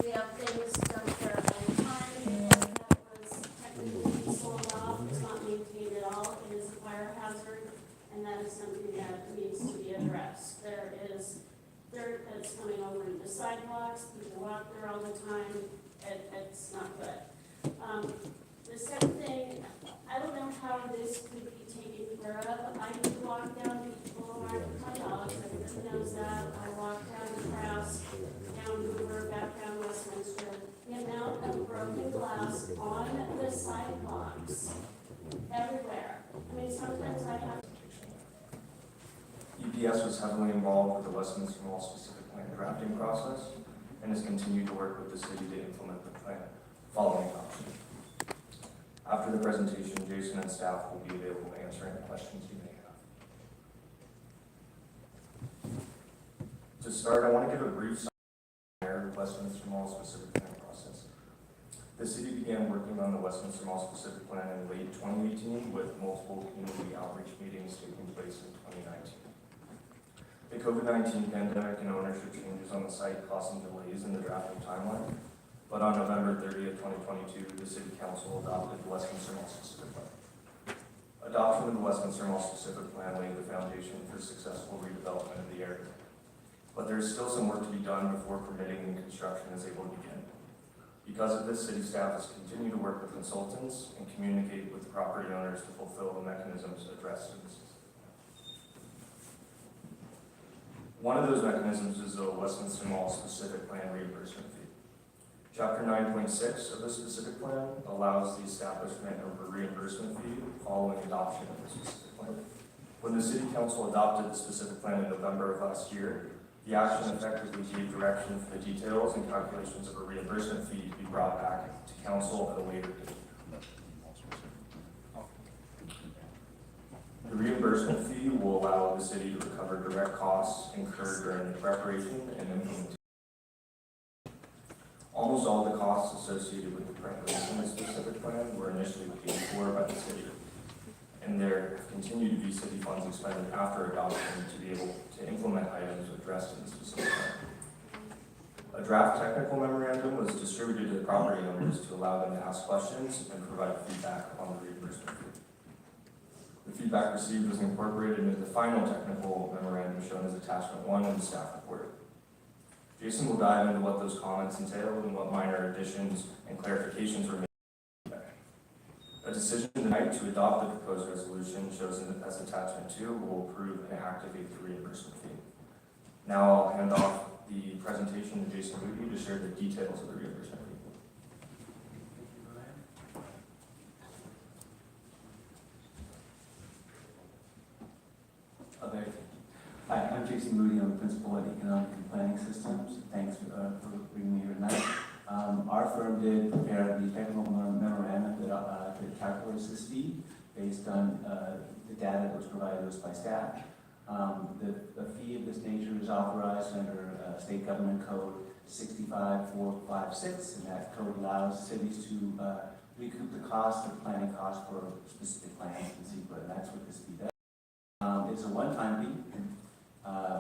We have things done there all the time. That was technically sold off. It's not maintained at all. It is a fire hazard, and that is something that needs to be addressed. There is dirt that's coming over into sidewalks. People walk there all the time. It's not good. The second thing, I don't know how this could be taken care of. I do walk down Beach Boulevard with my dogs. Everybody knows that. I walk down the grass, down Hoover, back down Westminster. The amount of broken glass on the sidewalks everywhere. I mean, sometimes I have. EPS was heavily involved with the Westminster Mall specific plan drafting process and has continued to work with the city to implement the plan following adoption. After the presentation, Jason and staff will be available to answer any questions you may have. To start, I want to give a brief summary of the Westminster Mall specific plan process. The city began working on the Westminster Mall specific plan in late 2018 with multiple community outreach meetings taking place in 2019. The COVID-19 pandemic and ownership changes on the site caused some delays in the drafting timeline, but on November 30th, 2022, the City Council adopted the Westminster Mall specific plan. Adoption of the Westminster Mall specific plan laid the foundation for successful redevelopment of the area. But there is still some work to be done before permitting and construction is able to begin. Because of this, city staff has continued to work with consultants and communicate with the property owners to fulfill the mechanisms addressed in this. One of those mechanisms is the Westminster Mall specific plan reimbursement fee. Chapter 9.6 of the specific plan allows the establishment of a reimbursement fee following adoption of the specific plan. When the City Council adopted the specific plan in November of last year, the action effectively gave direction for the details and calculations of a reimbursement fee to be brought back to Council at a later date. The reimbursement fee will allow the city to recover direct costs incurred during the preparation and implementation. Almost all the costs associated with the preparation of the specific plan were initially paid for by the city, and there have continued to be city funds expended after adoption to be able to implement items addressed in the specific plan. A draft technical memorandum was distributed to the property owners to allow them to ask questions and provide feedback on the reimbursement fee. The feedback received was incorporated into the final technical memorandum shown as attachment 1 in the staff report. Jason will dive into what those comments entailed and what minor additions and clarifications were made. A decision tonight to adopt the proposed resolution chosen as attachment 2 will approve and activate the reimbursement fee. Now I'll hand off the presentation to Jason Moody to share the details of the reimbursement fee. Hi, I'm Jason Moody. I'm the principal at Economic and Planning Systems. Thanks for bringing me here tonight. Our firm did prepare the technical memorandum that calculates this fee based on the data that was provided to us by staff. The fee of this nature is authorized under State Government Code 65456, and that code allows cities to recoup the cost of planning costs for specific plans and CEQA, and that's what this fee does. It's a one-time fee,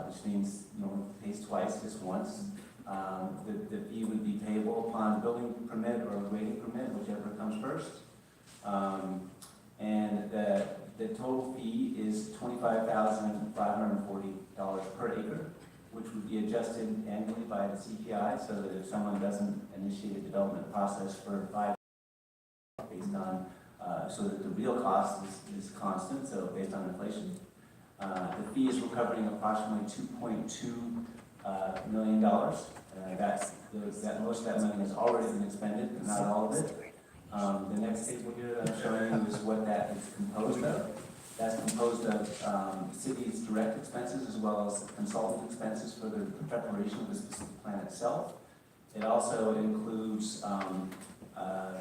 which means it pays twice, just once. The fee would be payable upon building permit or grading permit, whichever comes first. And the total fee is $25,540 per acre, which would be adjusted annually by the CPI, so that if someone doesn't initiate a development process for 5 based on, so that the real cost is constant, so based on inflation. The fee is recovering approximately $2.2 million. Most of that money has already been expended, but not all of it. The next table here that I'm showing you is what that is composed of. That's composed of city's direct expenses as well as consultant expenses for the preparation of the specific plan itself. It also includes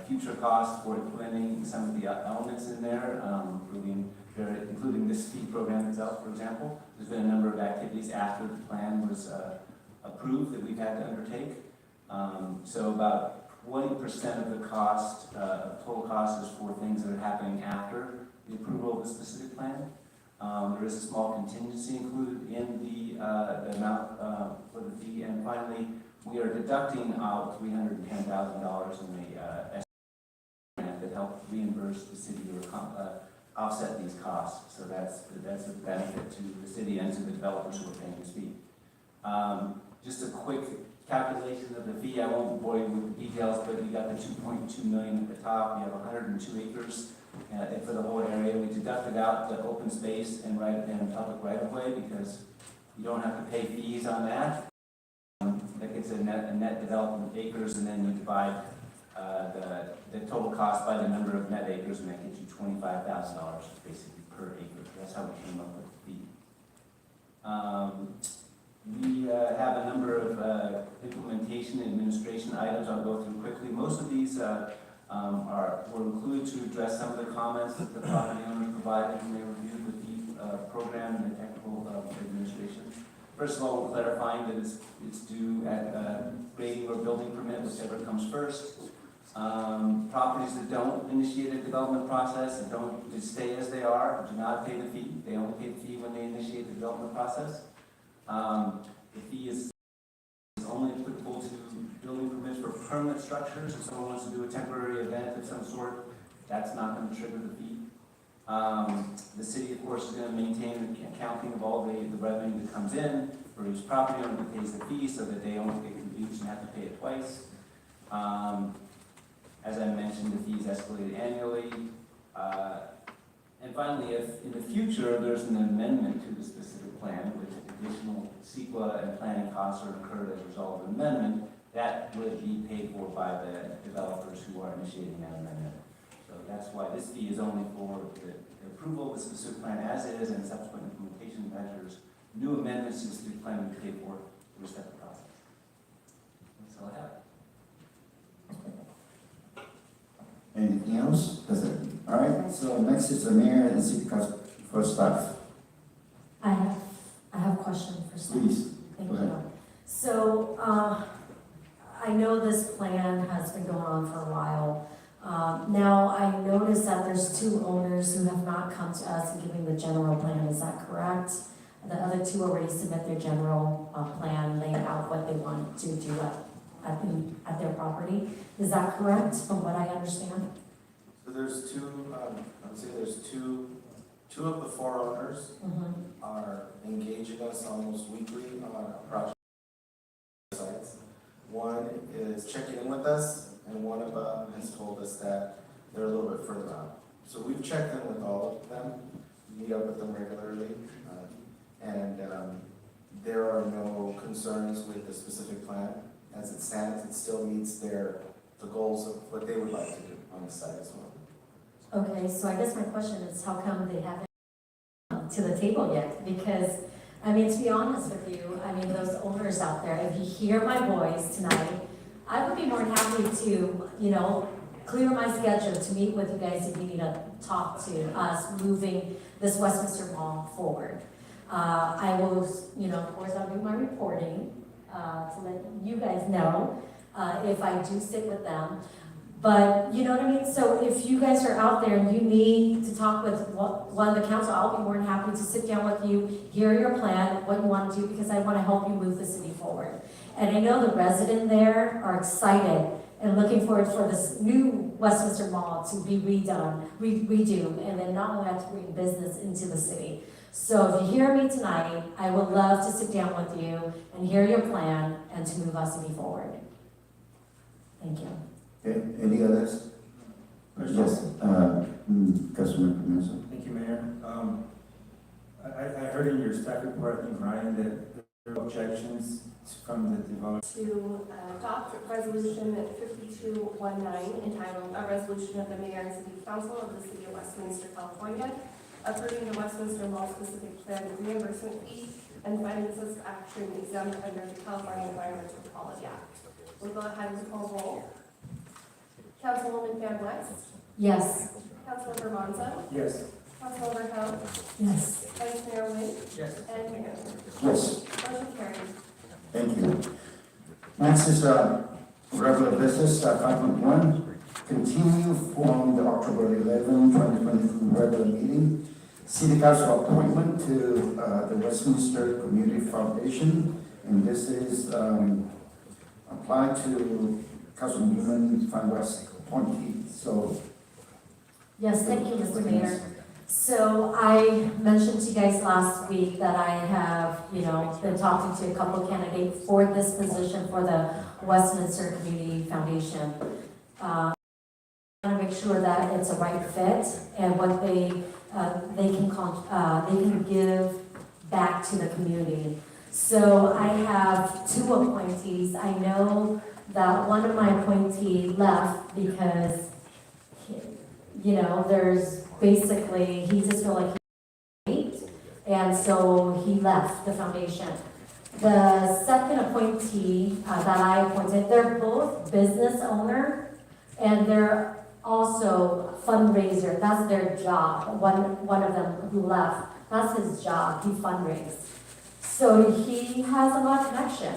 future costs for implementing some of the elements in there, including this fee program itself, for example. There's been a number of activities after the plan was approved that we've had to undertake. So about 20% of the cost, total cost, is for things that are happening after the approval of the specific plan. There is a small contingency included in the amount for the fee. And finally, we are deducting out $310,000 in the grant that help reimburse the city or offset these costs. So that's a benefit to the city and to the developers who are paying this fee. Just a quick calculation of the fee. I won't bore you with the details, but you got the $2.2 million at the top. We have 102 acres for the whole area. We deducted out the open space and public right-of-way because you don't have to pay fees on that. That gets a net development acres, and then you divide the total cost by the number of net acres, and that gets you $25,000 basically per acre. That's how we came up with the fee. We have a number of implementation and administration items I'll go through quickly. Most of these were included to address some of the comments that the property owners provided when they reviewed the fee program and the technical administration. First of all, we're clarifying that it's due at grading or building permit, whichever comes first. Properties that don't initiate a development process and don't just stay as they are, do not pay the fee. They only pay the fee when they initiate the development process. The fee is only applicable to building permits for permanent structures. If someone wants to do a temporary event of some sort, that's not going to trigger the fee. The city, of course, is going to maintain the accounting of all the revenue that comes in for each property owner that pays the fee so that they don't get confused and have to pay it twice. As I mentioned, the fee is escalated annually. And finally, if in the future there's an amendment to the specific plan, which additional CEQA and planning costs are incurred as a result of the amendment, that would be paid for by the developers who are initiating that amendment. So that's why this fee is only for the approval of the specific plan as is and subsequent implementation measures. New amendments to the specific plan would be paid for through a separate process. That's all I have. Anything else? That's it. All right, so next is the mayor and city council for staff. I have a question for staff. Please, Thank go ahead. you. So, I know this plan has been going on for a while. Now, I noticed that there's 2 owners who have not come to us and giving the general plan, is that correct? The other 2 already submit their general plan, laying out what they want to do at their property. Is that correct, from what I understand? So there's I would say there's two of the 4 owners are engaging us almost weekly on a project sites. One is checking in with us, and one of them has told us that they're a little bit further out. So we've checked in with all of them, meet up with them regularly, and there are no concerns with the specific plan. As it stands, it still meets the goals of what they would like to do on the site as well. Okay, so I guess my question is, how come they haven't come to the table yet? Because, I mean, to be honest with you, I mean, those owners out there, if you hear my voice tonight, I would be more than happy to, clear my schedule to meet with you guys if you need to talk to us moving this Westminster Mall forward. I will, of course, I'll do my reporting to let you guys know if I do sit with them. But you know what I mean? So if you guys are out there and you need to talk with one of the council, I'll be more than happy to sit down with you, hear your plan, what you want to do, because I want to help you move the city forward. And I know the residents there are excited and looking forward for this new Westminster Mall to be redo, and then not only have to bring business into the city. So if you hear me tonight, I would love to sit down with you and hear your plan and to move our city forward. Thank you. Okay, any others? Yes, Councilman Pimentel. Thank you, Mayor. I heard in your staff report, I think, Ryan, that there are objections from the developer. To adopt resolution 5219 entitled "A Resolution of the Mayor and City Council of the City of Westminster, California, approving the Westminster Mall Specific Plan reimbursement fee and finding such action exempt under the California Environmental Quality Act." We'll go ahead and call roll. Councilwoman Van West, Yes. Councilmember Monzo, Yes. Councilmember Ho, Yes. Vice Mayor Nguyen, Yes. and Mayor. Yes, Motion carried. thank you. Next is regular business, 5.1. Continue from the October 11, 2023 regular meeting. City Council appointment to the Westminster Community Foundation. And this is applied to Councilwoman Van West appointee. So, Yes, thank you, Mr. Mayor. So I mentioned to you guys last week that I have, been talking to a couple of candidates for this position for the Westminster Community Foundation. I want to make sure that it's a right fit and what they can give back to the community. So I have 2 appointees. I know that one of my appointees left because, there's basically, he just felt like he was late, and so he left the foundation. The second appointee that I appointed, they're both business owner, and they're also fundraiser. That's their job. One of them who left, that's his job. He fundraises. So he has a lot of connection.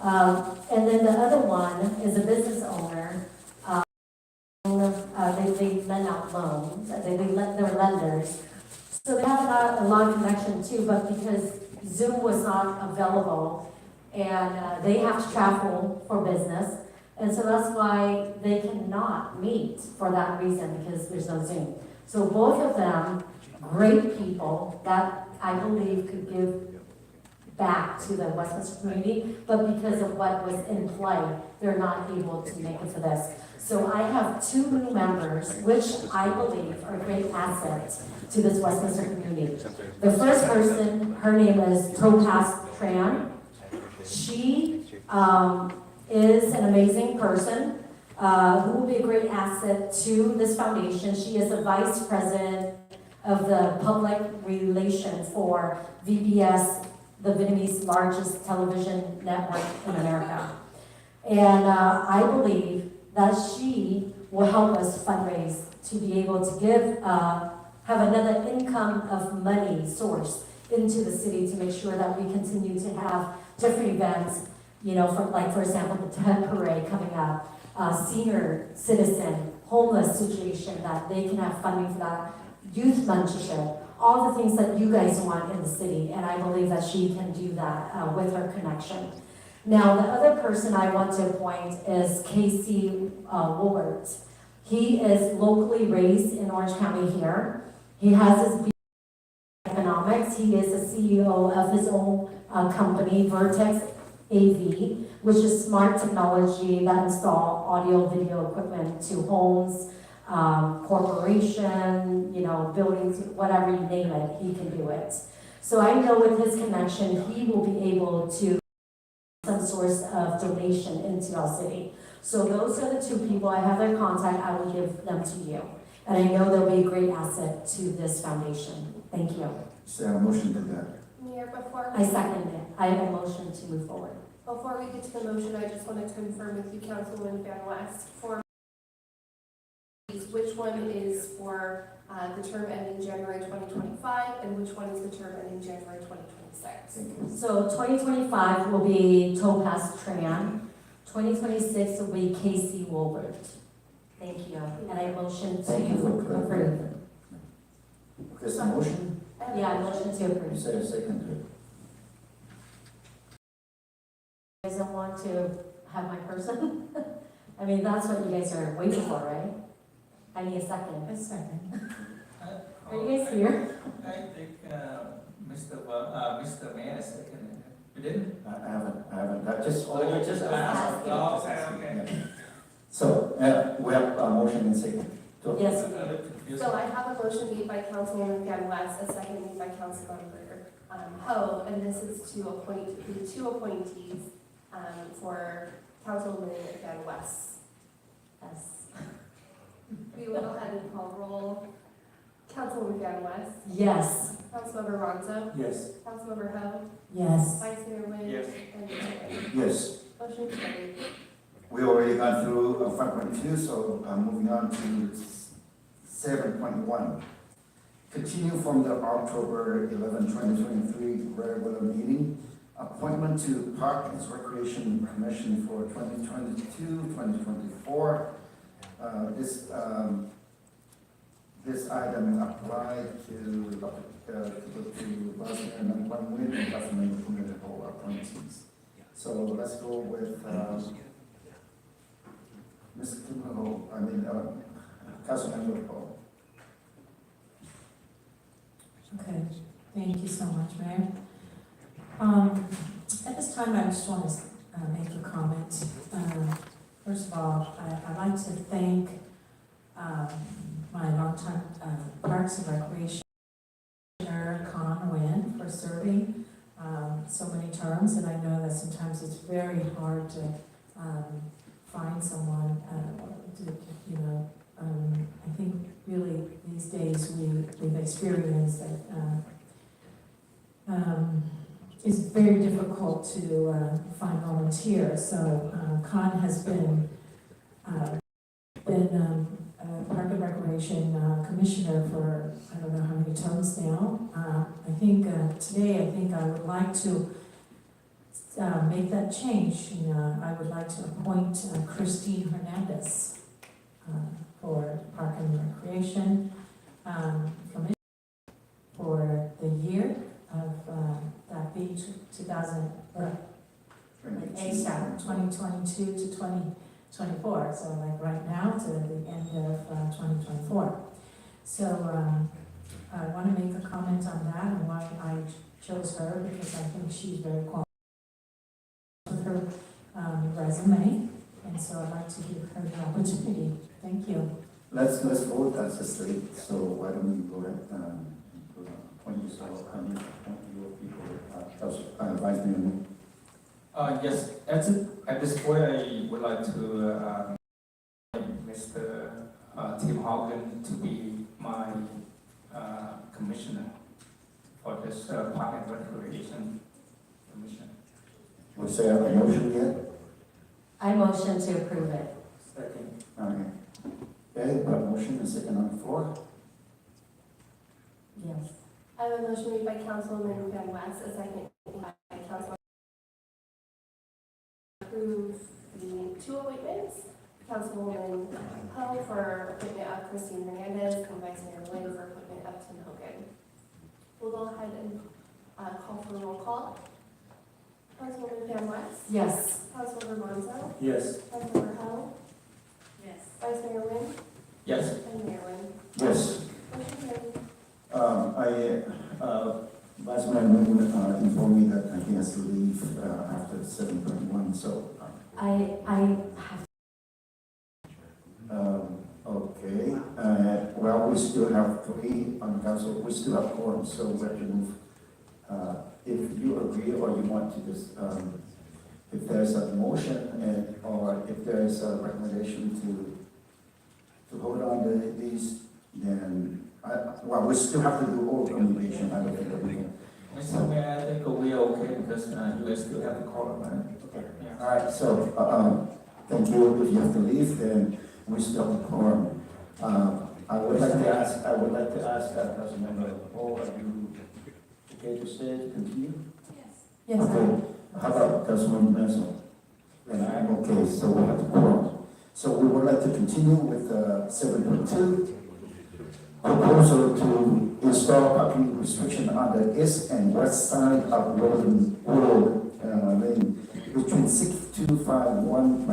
And then the other one is a business owner. They lend out loans, they're lenders. So they have a lot of connection too, but because Zoom was not available and they have to travel for business, and so that's why they cannot meet for that reason, because there's no Zoom. So both of them, great people that I believe could give back to the Westminster community, but because of what was in play, they're not able to make it to this. So I have 2 new members, which I believe are great assets to this Westminster community. The first person, her name is Topaz Tran. She is an amazing person who will be a great asset to this foundation. She is the vice president of the public relations for VBS, the Vietnamese largest television network in America. And I believe that she will help us fundraise to be able to have another income of money source into the city to make sure that we continue to have different events, you know, for example, the TED Parade coming up, senior citizen, homeless situation, that they can have funding for that, youth mentorship, all the things that you guys want in the city, and I believe that she can do that with her connection. Now, the other person I want to appoint is Casey Woolard. He is locally raised in Orange County here. He has his B economics. He is the CEO of his own company, Vertex AV, which is smart technology that install audio video equipment to homes, corporation, you know, buildings, whatever you name it, he can do it. So I know with his connection, he will be able to some source of donation into our city. So those are the 2 people. I have their contact. I will give them to you. And I know they'll be a great asset to this foundation. Thank you. Is there a motion to that? Mayor, before I second it. I have a motion to move forward. Before we get to the motion, I just want to confirm with you, Councilwoman Van West, for which one is for the term ending January 2025, and which one is the term ending January 2026? So 2025 will be Topaz Tran. 2026 will be Casey Woolard. Thank you. And I motion to approve. Okay, so motion, Yeah, I motion to approve. is there a second to it? You guys don't want to have my person? I mean, that's what you guys are waiting for, right? I need a second. A second. Are you guys here? I think Mr. Mayor seconded. You didn't? I haven't, I just. You just asked. Oh, okay. Yeah. So, we have a motion and second. So- Yes. So I have a motion made by Councilwoman Van West, a second made by Councilmember Ho, and this is to appoint the 2 appointees for Councilwoman Van West. Yes. We will go ahead and call roll. Councilwoman Van West, Yes. Councilmember Ronzo, Yes. Councilmember Ho, Yes. Vice Mayor Nguyen, Yes. and Mayor Nguyen. Yes. Motion carried. We already gone through 5.2, so moving on to 7.1. Continue from the October 11, 2023 regular meeting. Appointment to Park and Recreation Commission for 2022-2024. This item applied to Vice Mayor Nguyen and Councilmember Ho appointees. So let's go with Ms. Kim Ho, Councilmember Ho. Okay, thank you so much, Mayor. At this time, I just want to make a comment. First of all, I'd like to thank my longtime Parks and Recreation Commissioner, Con Nguyen, for serving so many terms, and I know that sometimes it's very hard to find someone I think really these days we've experienced that it's very difficult to find volunteers. So Con has been Park and Recreation Recreation Commissioner for, I don't know how many terms now. I think today, I would like to make that change. I would like to appoint Christine Hernandez for Park and Recreation Commission for the year of that being 2022 to 2024. So like right now to the end of 2024. So I want to make a comment on that and why I chose her, because I think she's very qualified with her resume, and so I'd like to give her the opportunity. Thank you. Let's vote as a slate, so why don't we go ahead and appoint yourself, appoint your people, Vice Mayor. Yes, at this point, I would like to Mr. Tim Hogan to be my commissioner for this Park and Recreation Commission. Was there a motion yet? I motion to approve it. Second. Okay, a motion and second on the floor. Yes. I have a motion made by Councilwoman Van West, a second by Councilwoman. Approve the two appointments. Councilwoman Ho for appointment of Christine Hernandez and Vice Mayor Nguyen for appointment of Tim Hogan. We'll go ahead and call for a roll call. Councilwoman Van West? Yes. Councilmember Monzo? Yes. Councilmember Ho? Yes. Vice Mayor Nguyen? Yes. And Mayor Nguyen. Yes. Motion carried. Vice Mayor Nguyen informed me that he has to leave after 7:21, so. I have. Okay, well, we still have three on council, we still have quorum, so we have to move. If you agree or you want to just, if there's a motion and, or if there's a recommendation to hold on to these, then, well, we still have to do all communication, I don't think that we can. Mr. Mayor, I think we're okay because you guys still have the quorum, right? Okay. Yeah. All right, so, thank you. If you have to leave, then we still have quorum. I would like to ask Councilmember Paul, are you okay to stay, to continue? Yes, Okay. How about Councilmember Benson? And I'm okay, so we have the quorum. So we would like to continue with 7.2. Proposal to install parking restriction on the east and west side of Rolling Lane between 6251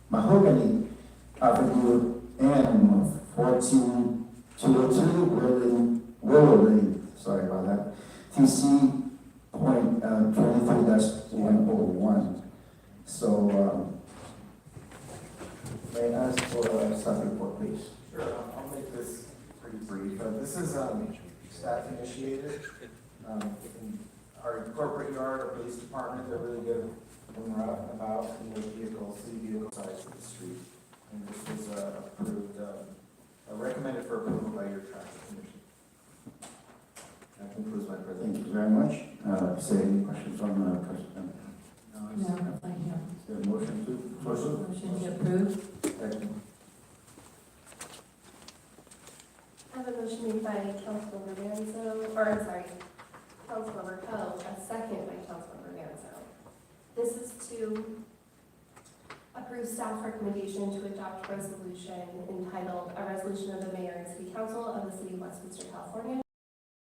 Mahogany Avenue and 14202 Willow Lane. Sorry about that. TC point 23-101. So may I ask for a staff report, please? Sure, I'll make this pretty brief. This is staff initiated. In our corporate yard, our police department, they're really good when we're out and about in the vehicle, city vehicle sides of the street. And this was approved, recommended for approval by your traffic commission. That concludes my presentation. Thank you very much. Is there any questions from President? no, thank you. Is there a motion to approve? Motion to approve. Second. I have a motion made by Councilmember Manzo, or I'm sorry, Councilmember Ho, a second by Councilmember Manzo. This is to approve staff recommendation to adopt resolution entitled "A Resolution of the Mayor and City Council of the City of Westminster, California.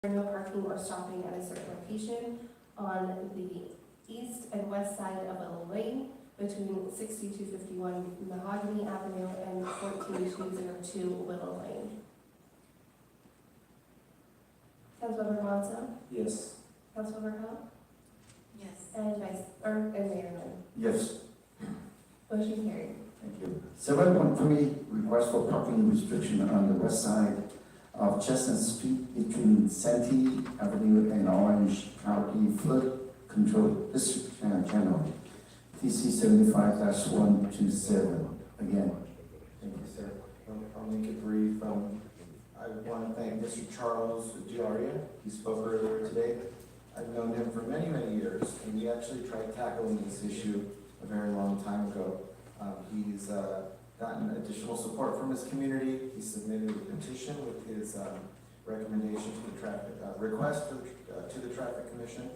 No parking or stopping at a certain location on the east and west side of Willow Lane between 6251 Mahogany Avenue and 14202 Willow Lane." Councilmember Monzo? Yes. Councilmember Ho? Yes. And Mayor Nguyen. Yes. Motion carried. Thank you. 7.3, request for parking restriction on the west side of Chestnut Street between Santee Avenue and Orange County Flood Control District Channel, TC 75-127. Again. Thank you, sir. I'll make it brief. I want to thank Mr. Charles Giaria. He spoke earlier today. I've known him for many, many years, and we actually tried tackling this issue a very long time ago. He's gotten additional support from his community. He submitted a petition with his recommendation to the traffic, request to the Traffic Commission.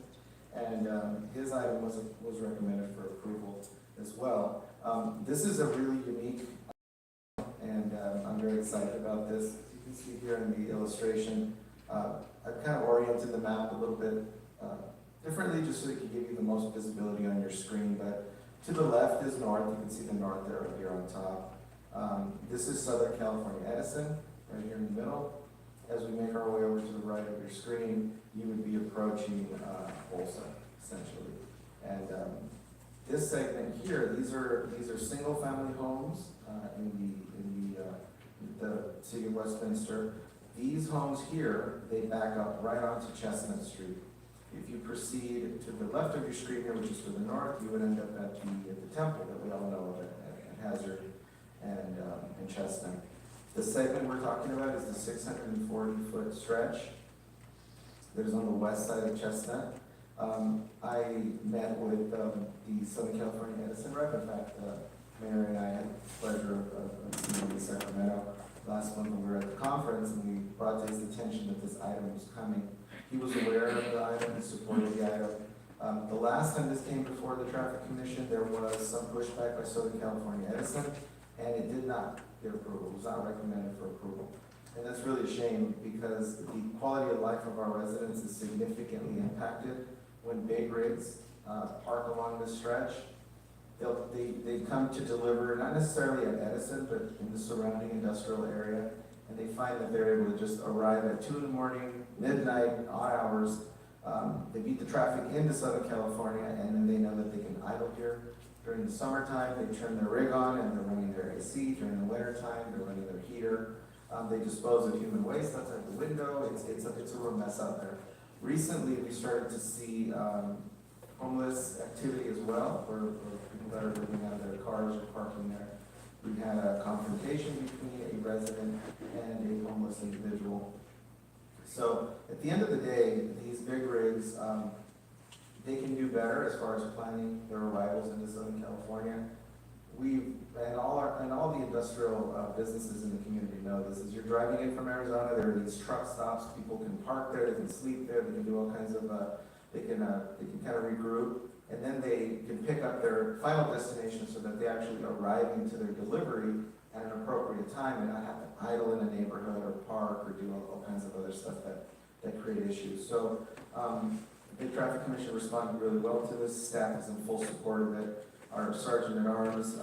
And his item was recommended for approval as well. This is a really unique, and I'm very excited about this. You can see here in the illustration, I've kind of oriented the map a little bit differently just so it can give you the most visibility on your screen. But to the left is north. You can see the north arrow here on top. This is Southern California Edison, right here in the middle. As we make our way over to the right of your screen, you would be approaching Bolsa, essentially. And this segment here, these are single-family homes in the city of Westminster. These homes here, they back up right onto Chestnut Street. If you proceed to the left of your screen here, which is to the north, you would end up at the temple that we all know of at Hazard and Chestnut. The segment we're talking about is the 640-foot stretch that is on the west side of Chestnut. I met with the Southern California Edison rep. In fact, Mayor and I had the pleasure of seeing him in Sacramento last month when we were at the conference, and we brought to his attention that this item was coming. He was aware of the item and supported the item. The last time this came before the Traffic Commission, there was some pushback by Southern California Edison, and it did not get approval. It was not recommended for approval. And that's really a shame because the quality of life of our residents is significantly impacted when big rigs park along this stretch. They come to deliver, not necessarily at Edison, but in the surrounding industrial area, and they find that they're able to just arrive at 2 in the morning, midnight, odd hours. They beat the traffic into Southern California, and then they know that they can idle here. During the summertime, they turn their rig on and they're running their AC. During the wintertime, they're running their heater. They dispose of human waste outside the window. It's a real mess out there. Recently, we started to see homeless activity as well, where people that are living out of their cars or parking there. We had a confrontation between a resident and a homeless individual. So at the end of the day, these big rigs, they can do better as far as planning their arrivals into Southern California. And all the industrial businesses in the community know this. As you're driving in from Arizona, there are these truck stops. People can park there, they can sleep there, they can do all kinds of, they can kind of regroup, and then they can pick up their final destination so that they actually arrive into their delivery at an appropriate time and not have to idle in a neighborhood or park or do all kinds of other stuff that create issues. So the Traffic Commission responded really well to this. Staff is in full support of it. Our Sergeant at Arms,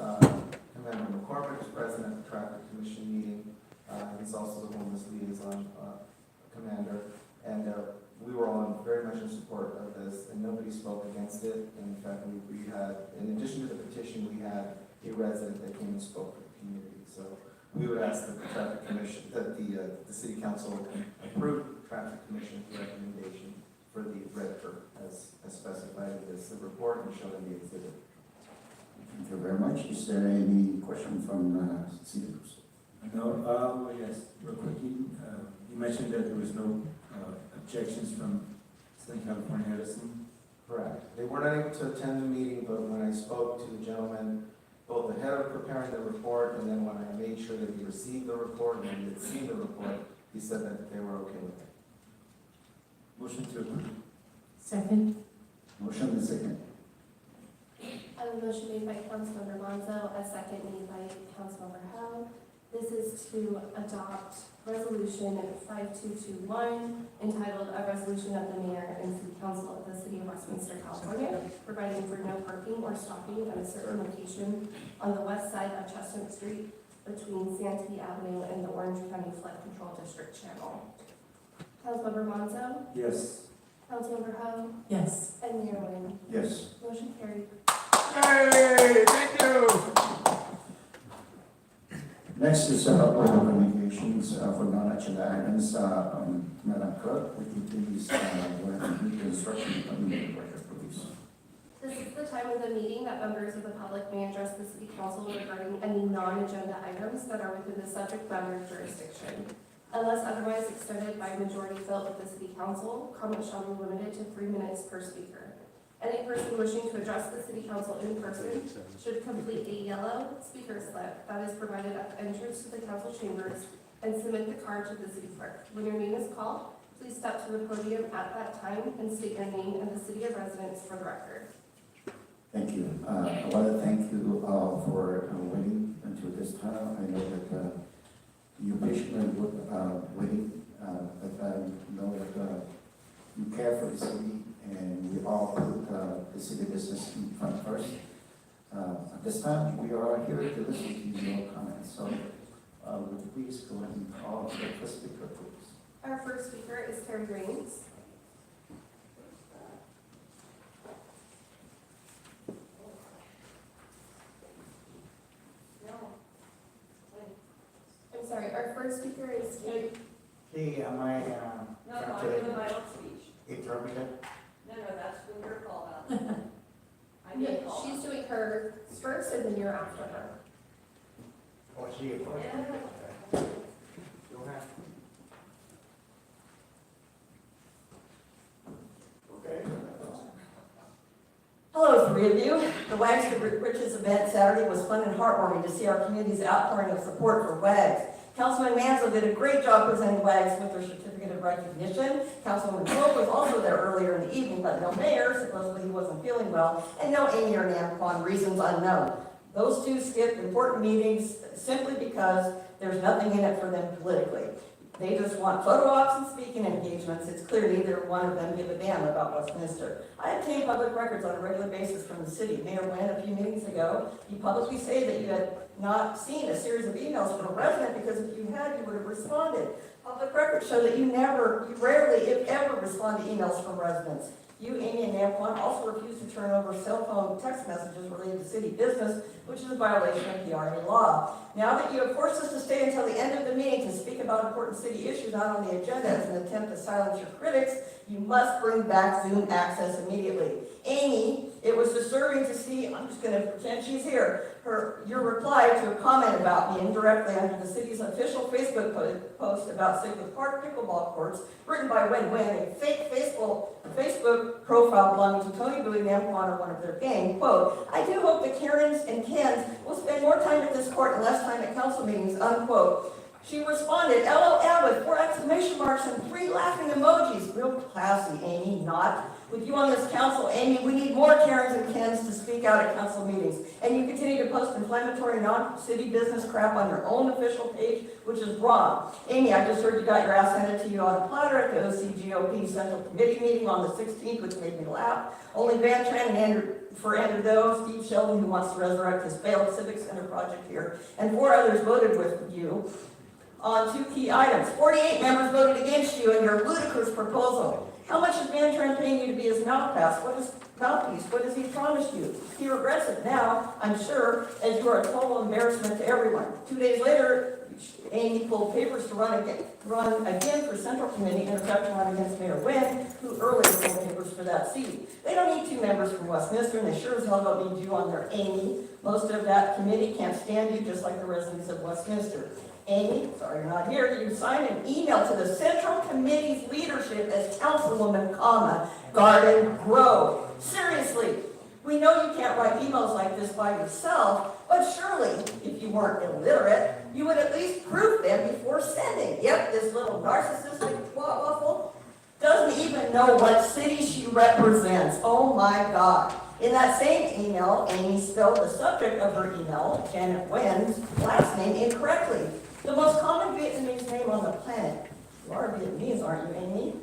Commander McCormick, is present at the Traffic Commission meeting. He's also the homeless liaison commander. And we were all very much in support of this, and nobody spoke against it. In fact, we had, in addition to the petition, we had a resident that came and spoke for the community. So we would ask that the Traffic Commission, that the City Council approve the Traffic Commission's recommendation for the red curve as specified in this report and shown in the exhibit. Thank you very much. Is there any question from citizens? No, yes, real quick, you mentioned that there was no objections from Southern California Edison. Correct. They were not able to attend the meeting, but when I spoke to the gentleman, both the head of preparing the report, and then when I made sure that he received the report and he had seen the report, he said that they were okay with it. Motion to approve. Second. Motion and second. I have a motion made by Councilmember Monzo, a second made by Councilmember Howe. This is to adopt Resolution 5221, entitled A Resolution of the Mayor and City Council of the City of Westminster, California, providing for no parking or stopping at a certain location on the west side of Chestnut Street between Santee Avenue and the Orange County Flood Control District Channel. Councilmember Monzo? Yes. Councilmember Howe? Yes. And Mayor Wynn? Yes. Motion carried. Hey, thank you. Next is order communications for non-agenda items. Madam Clerk, would you please go ahead and read the instruction from the record, please? This is the time of the meeting that members of the public may address the City Council regarding any non-agenda items that are within the subject matter jurisdiction. Unless otherwise extended by majority vote of the City Council, comments shall be limited to 3 minutes per speaker. Any person wishing to address the city council in person should complete a yellow speaker slip that is provided at the entrance to the council chambers and submit the card to the city clerk. When your name is called, please step to the podium at that time and state your name and the city of residence for the record. Thank you. I want to thank you all for waiting until this time. I know that you patiently waiting, but I know that you care for the city, and we all put the city business in front first. At this time, we are here to listen to your comments. So, would you please go ahead and call the first speaker, please? Our first speaker is Terry Greens. I'm sorry, our first speaker is Kate. Hey, am I, No, I'm giving my own speech. interpreter? No, that's when you're called out. I Yeah, get called she's out. doing her first and then you're after her. Oh, she, Yeah. okay. Hello, three of you. The Wags for Riches event Saturday was fun and heartwarming to see our community's outpouring of support for WAGs. Councilman Mansell did a great job presenting WAGs with their certificate of recognition. Councilwoman Pope was also there earlier in the evening, but no mayor, supposedly he wasn't feeling well, and no Amy or Namquan, reasons unknown. Those two skipped important meetings simply because there's nothing in it for them politically. They just want photo ops and speaking engagements. It's clear neither one of them give a damn about Westminster. I obtain public records on a regular basis from the city. Mayor Wynn, a few meetings ago, you publicly say that you had not seen a series of emails from a resident because if you had, you would have responded. Public records show that you rarely, if ever, respond to emails from residents. You, Amy, and Namquan also refuse to turn over cell phone text messages related to city business, which is a violation of PRA law. Now that you have forced us to stay until the end of the meeting to speak about important city issues not on the agenda as an attempt to silence your critics, you must bring back Zoom access immediately. Amy, it was disturbing to see, I'm just going to pretend she's here, your reply to a comment about me indirectly under the city's official Facebook post about Sigwood Park pickleball courts, written by Wen Wen, a fake Facebook profile belonging to Tony Bowie, Namquan, or one of their gang. Quote, I do hope the Karens and Kens will spend more time at this court and less time at council meetings, unquote. She responded, LOL, with 4 exclamation marks and 3 laughing emojis. Real classy, Amy, not. With you on this council, Amy, we need more Karens and Kens to speak out at council meetings. And you continue to post inflammatory non-city business crap on your own official page, which is wrong. Amy, I just heard you got your ass handed to you on a platter at the OCGOP Central Committee meeting on the 16th, which made me laugh. Only Van Tran and Andrew Doe, Steve Sheldon, who wants to resurrect his failed Civic Center project here, and 4 others voted with you on 2 key items. 48 members voted against you and your ludicrous proposal. How much is Van Tran paying you to be his mouthpiece? What has he promised you? He regrets it now, I'm sure, as you are a total embarrassment to everyone. 2 days later, Amy pulled papers to run again for Central Committee and in fact to run against Mayor Wynn, who earlier pulled papers for that seat. They don't need 2 members from Westminster, and they sure as hell don't need you on their Amy. Most of that committee can't stand you, just like the residents of Westminster. Amy, sorry you're not here, you signed an email to the Central Committee's leadership as Councilwoman, Garden Grove. Seriously, we know you can't write emails like this by yourself, but surely, if you weren't illiterate, you would at least proof them before sending. Yep, this little narcissistic waffle doesn't even know what city she represents. Oh my God. In that same email, Amy spelled the subject of her email, Janet Nguyen's last name, incorrectly. The most common Vietnamese name on the planet. You are Vietnamese, aren't you, Amy?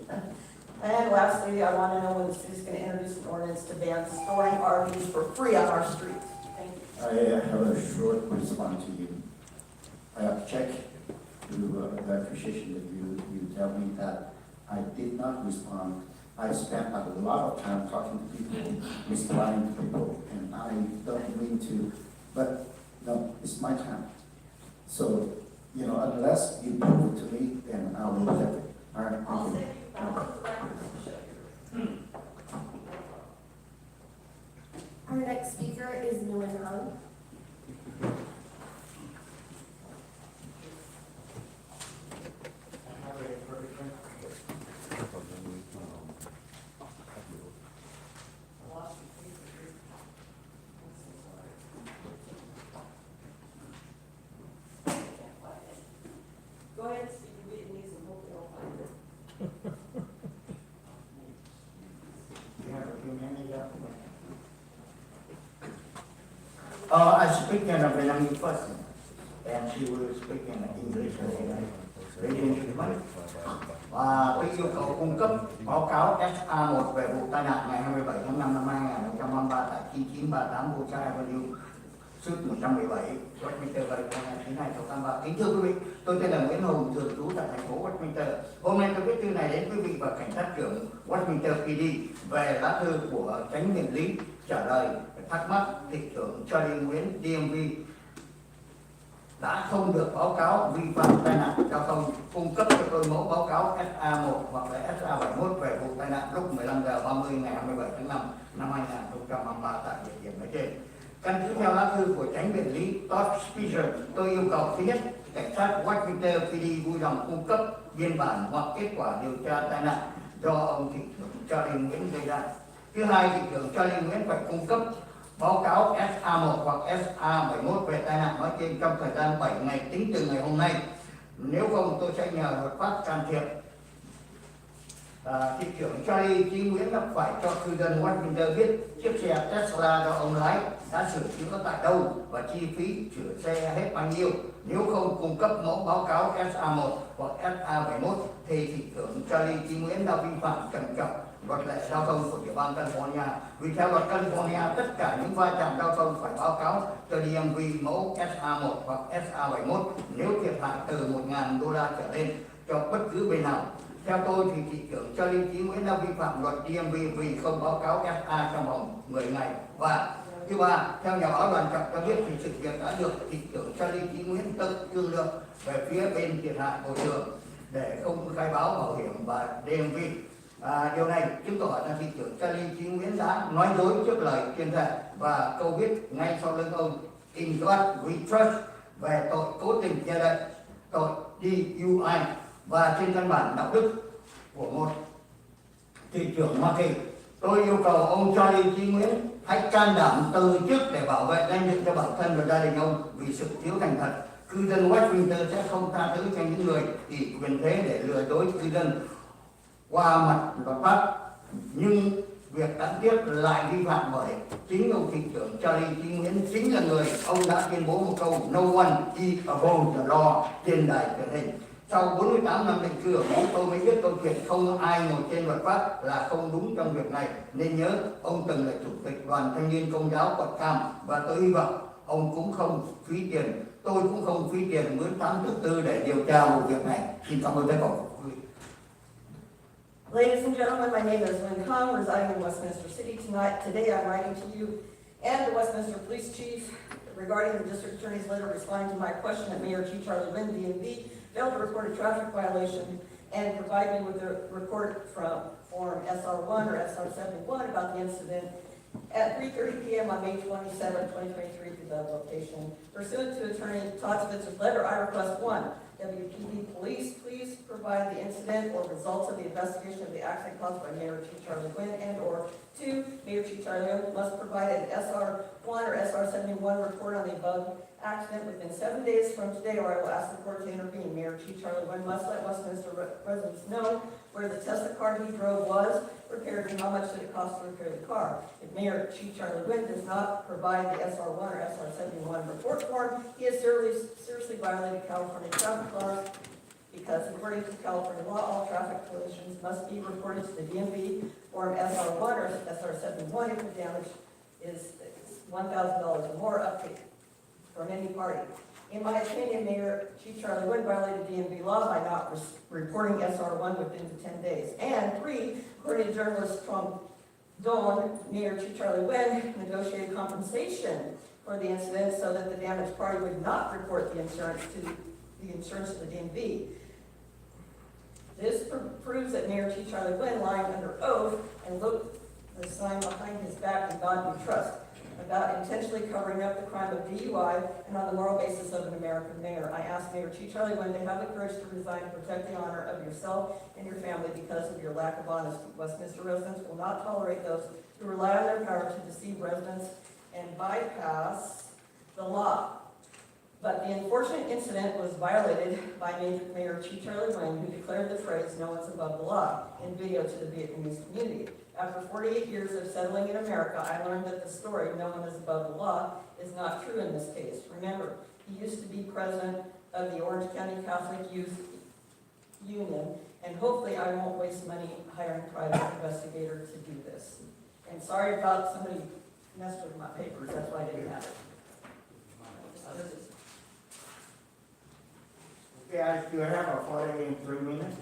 And lastly, I want to know when the city's going to introduce an ordinance to ban storing RVs for free on our streets. Thank you. I have a short response to you. I have checked the appreciation that you tell me that I did not respond. I spent a lot of time talking to people, responding to people, and I don't mean to, but no, it's my time. So, unless you prove it to me, then I will accept it. All right, I'll thank send you. you balance of records to show you. Our next speaker is Nguyen Hung. Còn I speak in Vietnamese first, and she will speak in English. Và tôi yêu cầu cung cấp báo cáo SA1 về vụ tai nạn ngày 27 tháng 5 năm 2023 tại 9938 Bolsa Avenue, suite 117, Westminster, California 92683. Kính thưa quý vị, tôi tên là Nguyễn Hùng, thường trú tại thành phố Westminster. Hôm nay tôi viết thư này đến quý vị và cảnh sát trưởng Westminster PD về lá thư của chánh viện lý trả lời thắc mắc thị trưởng Charlie Nguyễn DMV đã không được báo cáo vi phạm tai nạn giao thông, cung cấp cho tôi mẫu báo cáo SA1 hoặc là SA71 về vụ tai nạn lúc 15 giờ 30 ngày 27 tháng 5 năm 2023 tại địa điểm nói trên. Căn cứ theo lá thư của chánh viện lý Todd Speaker, tôi yêu cầu thứ nhất, cảnh sát Westminster PD vui lòng cung cấp biên bản hoặc kết quả điều tra tai nạn do ông thị trưởng Charlie Nguyễn gây ra. Thứ hai, thị trưởng Charlie Nguyễn phải cung cấp báo cáo SA1 hoặc SA71 về tai nạn nói trên trong thời gian 7 ngày tính từ ngày hôm nay. Nếu không, tôi sẽ nhờ luật pháp can thiệp. Thị trưởng Charlie Chí Nguyễn đã phải cho cư dân Westminster biết chiếc xe Tesla do ông lái đã sửa chữa tại đâu và chi phí sửa xe hết bao nhiêu. Nếu không cung cấp mẫu báo cáo SA1 hoặc SA71 thì thị trưởng Charlie Chí Nguyễn đã vi phạm trầm trọng luật lệ giao thông của địa bang California. Vì theo luật California, tất cả những va chạm giao thông phải báo cáo cho DMV mẫu SA1 hoặc SA71 nếu thiệt hại từ $1.000 trở lên cho bất cứ bên nào. Theo tôi thì thị trưởng Charlie Chí Nguyễn đã vi phạm luật DMV vì không báo cáo SA trong vòng 10 ngày. Và thứ ba, theo nhà báo Đoàn Trọng cho biết thì sự việc đã được thị trưởng Charlie Chí Nguyễn tự thương lượng về phía bên thiệt hại bồi thường để không khai báo bảo hiểm và DMV. Điều này chứng tỏ là thị trưởng Charlie Chí Nguyễn đã nói dối trước lời tuyên thệ và câu viết ngay sau lưng ông In God We Trust về tội cố tình che đậy, tội DUI và trên căn bản đạo đức của một thị trưởng Hoa Kỳ. Tôi yêu cầu ông Charlie Chí Nguyễn hãy can đảm từ chức để bảo vệ danh dự cho bản thân và gia đình ông vì sự thiếu thành thật. Cư dân Westminster sẽ không tha thứ cho những người ỷ quyền thế để lừa dối cư dân qua mặt luật pháp, nhưng việc đáng tiếc lại vi phạm bởi chính ông thị trưởng Charlie Chí Nguyễn chính là người ông đã tuyên bố một câu no one is above the law trên đài truyền hình. Sau 48 năm định cư ở Mỹ, tôi mới biết câu chuyện không ai ngồi trên luật pháp là không đúng trong việc này. Nên nhớ, ông từng là chủ tịch đoàn thanh niên công giáo quận Cam và tôi hy vọng ông cũng không phí tiền, tôi cũng không phí tiền mướn thám tử tư để điều tra vụ việc này. Xin cảm ơn tất cả quý vị. Ladies and gentlemen, my name is Lynn Kong, residing in Westminster City tonight. Today I'm writing to you and the Westminster Police Chief regarding the District Attorney's letter responding to my question that Mayor Chief Charlie Wynn, DMV, failed to report a traffic violation and provide me with a report from Form SR1 or SR71 about the incident at 3:30 p.m. on May 27, 2023 to the location. Pursuant to Attorney Todd Spitzer's letter, I request 1. WPD Police, please provide the incident or results of the investigation of the accident caused by Mayor Chief Charlie Wynn, and or 2, Mayor Chief Charlie Wynn must provide an SR1 or SR71 report on the above accident within 7 days from today, or I will ask the court to intervene. Mayor Chief Charlie Wynn must let Westminster residents know where the Tesla car he drove was repaired and how much did it cost to repair the car. If Mayor Chief Charlie Wynn does not provide the SR1 or SR71 report form, he has seriously violated California traffic laws, because according to California law, all traffic collisions must be reported to the DMV form SR1 or SR71 if the damage is $1,000 or more up to from any party. In my opinion, Mayor Chief Charlie Wynn violated DMV law by not reporting SR1 within the 10 days. And 3, according to journalist Trump Dawn, Mayor Chief Charlie Wynn negotiated compensation for the incident so that the damaged party would not report the insurance to the DMV. This proves that Mayor Chief Charlie Wynn, lying under oath and wrote the sign behind his back in God We Trust about intentionally covering up the crime of DUI and on the moral basis of an American mayor. I ask Mayor Chief Charlie Wynn to have the courage to resign to protect the honor of yourself and your family because of your lack of honesty. Westminster residents will not tolerate those who rely on their power to deceive residents and bypass the law. But the unfortunate incident was violated by Mayor Chief Charlie Wayne, who declared the phrase, "No one's above the law," in video to the Vietnamese community. After 48 years of settling in America, I learned that the story, "No one is above the law," is not true in this case. Remember, he used to be president of the Orange County Catholic Youth Union, and hopefully I won't waste money hiring a private investigator to do this. And sorry about somebody messed with my papers, that's why I didn't have it. Okay, I still have a 43 minutes.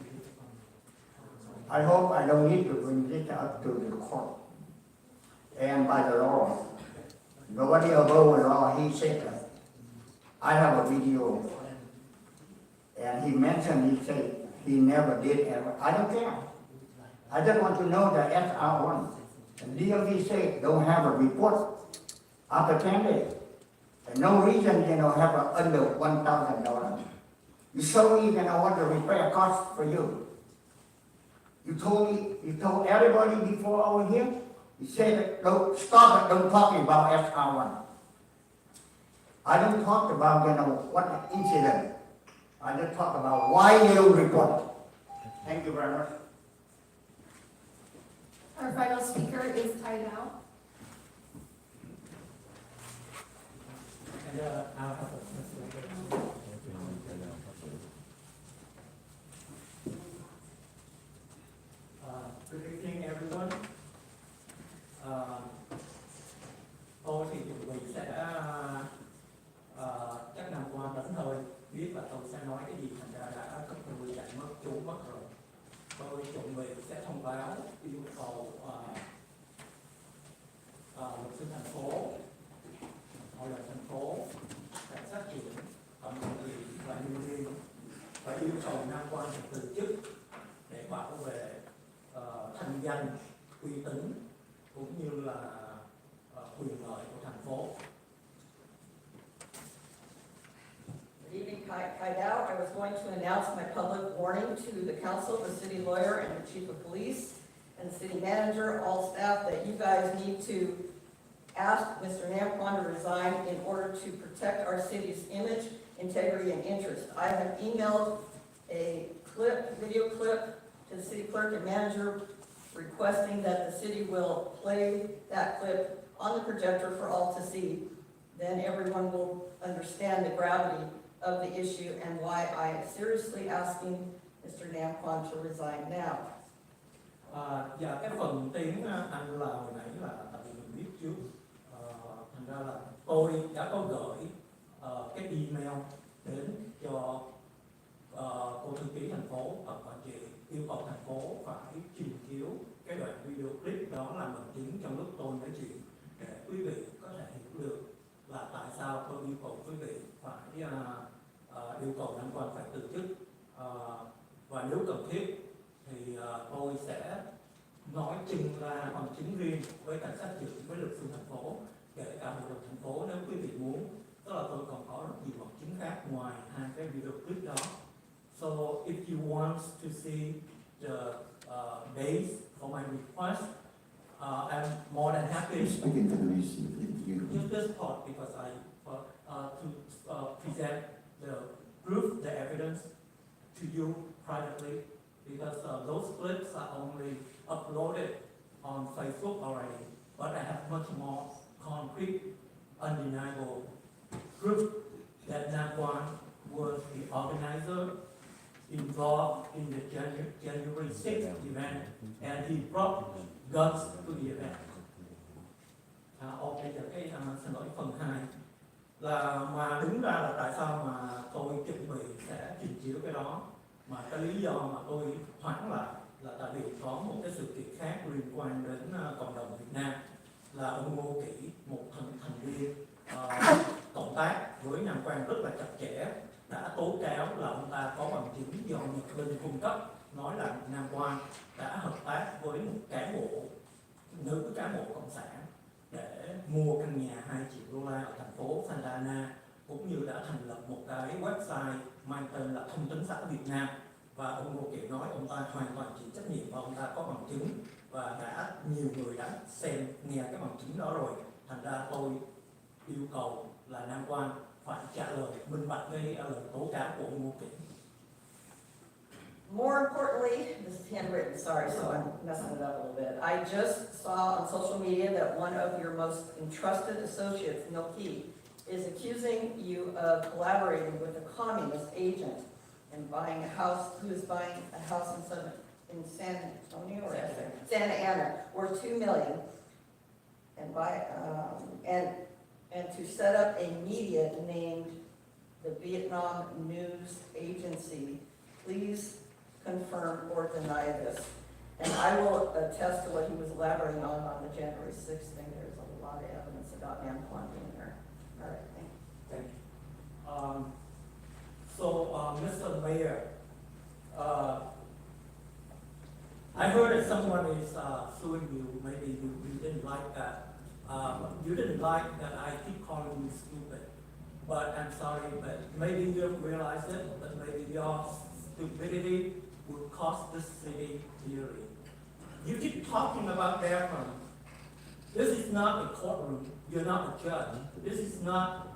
I hope I don't need to bring this up to the court. And by the law, nobody above the law, he said that. I have a video. And he mentioned, he said, he never did ever. I don't care. I just want to know the SR1. And DOT said, don't have a report after 10 days. And no reason, have a under $1,000. You show me, what the repair cost for you. You told everybody before over here, you said, don't stop it, don't talk about SR1. I don't talk about, what the incident. I just talk about why you report. Thank you very much. Our final speaker is Ty Dow. Good evening, everyone. Tôi thì chuẩn bị sẽ chắc năm qua đến thôi biết là tôi sẽ nói cái gì, thành ra đã cấp người chạy trốn mất rồi. Tôi chuẩn bị sẽ thông báo yêu cầu luật sư thành phố, hội đồng thành phố, cảnh sát trưởng, tổng thống ủy và nhân viên và yêu cầu Nam Quan phải từ chức để bảo vệ thanh danh, uy tín cũng như là quyền lợi của thành phố. Good evening, Kai Dow. I was going to announce my public warning to the council, the city lawyer, and the chief of police, and the city manager, all staff, that you guys need to ask Mr. Nam Quan to resign in order to protect our city's image, integrity, and interest. I have emailed a video clip to the city clerk and manager requesting that the city will play that clip on the projector for all to see. Then everyone will understand the gravity of the issue and why I am seriously asking Mr. Nam Quan to resign now. Và cái phần tiếng Anh là hồi nãy là tại vì mình biết trước, thành ra là tôi đã có gửi cái email đến cho cô thư ký thành phố và quản trị, yêu cầu thành phố phải trình chiếu cái đoạn video clip đó làm bằng chứng trong lúc tôi nói chuyện để quý vị có thể hiểu được là tại sao tôi yêu cầu quý vị phải yêu cầu Nam Quan phải từ chức, và nếu cần thiết thì tôi sẽ nói trình ra bằng chứng riêng với cảnh sát trưởng, với luật sư thành phố, kể cả hội đồng thành phố nếu quý vị muốn. Tức là tôi còn có rất nhiều bằng chứng khác ngoài hai cái video clip đó. So if you want to see the base for my request, I'm more than happy. Speaking to the receipt, Use this part because I to present the proof, the evidence to you privately, because those clips are only uploaded on Facebook already, but I have much more concrete, undeniable proof that Nam Quan was the organizer involved in the January 6th event, and he brought guns to the event. Bây giờ xin lỗi phần 2 là mà đứng ra là tại sao mà tôi chuẩn bị sẽ trình chiếu cái đó, mà cái lý do mà tôi hoãn lại là tại vì có một cái sự kiện khác liên quan đến cộng đồng Việt Nam, là ông Ngô Kỷ, một thành viên cộng tác với Nam Quan rất là chặt chẽ, đã tố cáo là ông ta có bằng chứng do Nhật Linh cung cấp, nói là Nam Quan đã hợp tác với một cán bộ, nữ cán bộ cộng sản để mua căn nhà 2 triệu đô la ở thành phố Santa Ana, cũng như đã thành lập một cái website mang tên là Thông tấn xã Việt Nam. Và ông Ngô Kỷ nói ông ta hoàn toàn chịu trách nhiệm và ông ta có bằng chứng, và đã nhiều người đã xem nghe cái bằng chứng đó rồi. Thành ra tôi yêu cầu là Nam Quan phải trả lời minh bạch với lời tố cáo của ông Ngô Kỵ. More importantly, this is handwritten, sorry, so I'm messing it up a little bit. I just saw on social media that one of your most entrusted associates, Noki, is accusing you of collaborating with a communist agent and buying a house, who is buying a house in San Antonio or Santa Ana, worth $2 million, and and to set up a media named the Vietnam News Agency. Please confirm or deny this. And I will attest to what he was elaborating on the January 6th thing. There's a lot of evidence about Nam Quan in there. All right, thank you. Thank you. Mr. Mayor, I heard that someone is suing you. Maybe you didn't like that. You didn't like that I keep calling you stupid. But I'm sorry, but maybe you don't realize it, but maybe your stupidity will cost this city dearly. You keep talking about background. This is not a courtroom. You're not a judge. This is not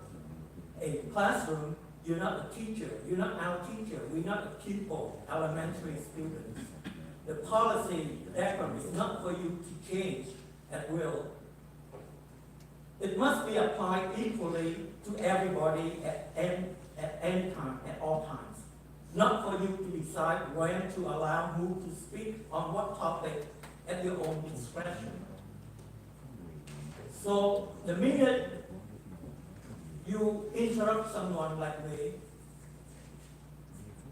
a classroom. You're not a teacher. You're not our teacher. We're not a pupil, elementary students. The policy background is not for you to change at will. It must be applied equally to everybody at any time, at all times. Not for you to decide when to allow who to speak on what topic at your own discretion. So the minute you interrupt someone like me,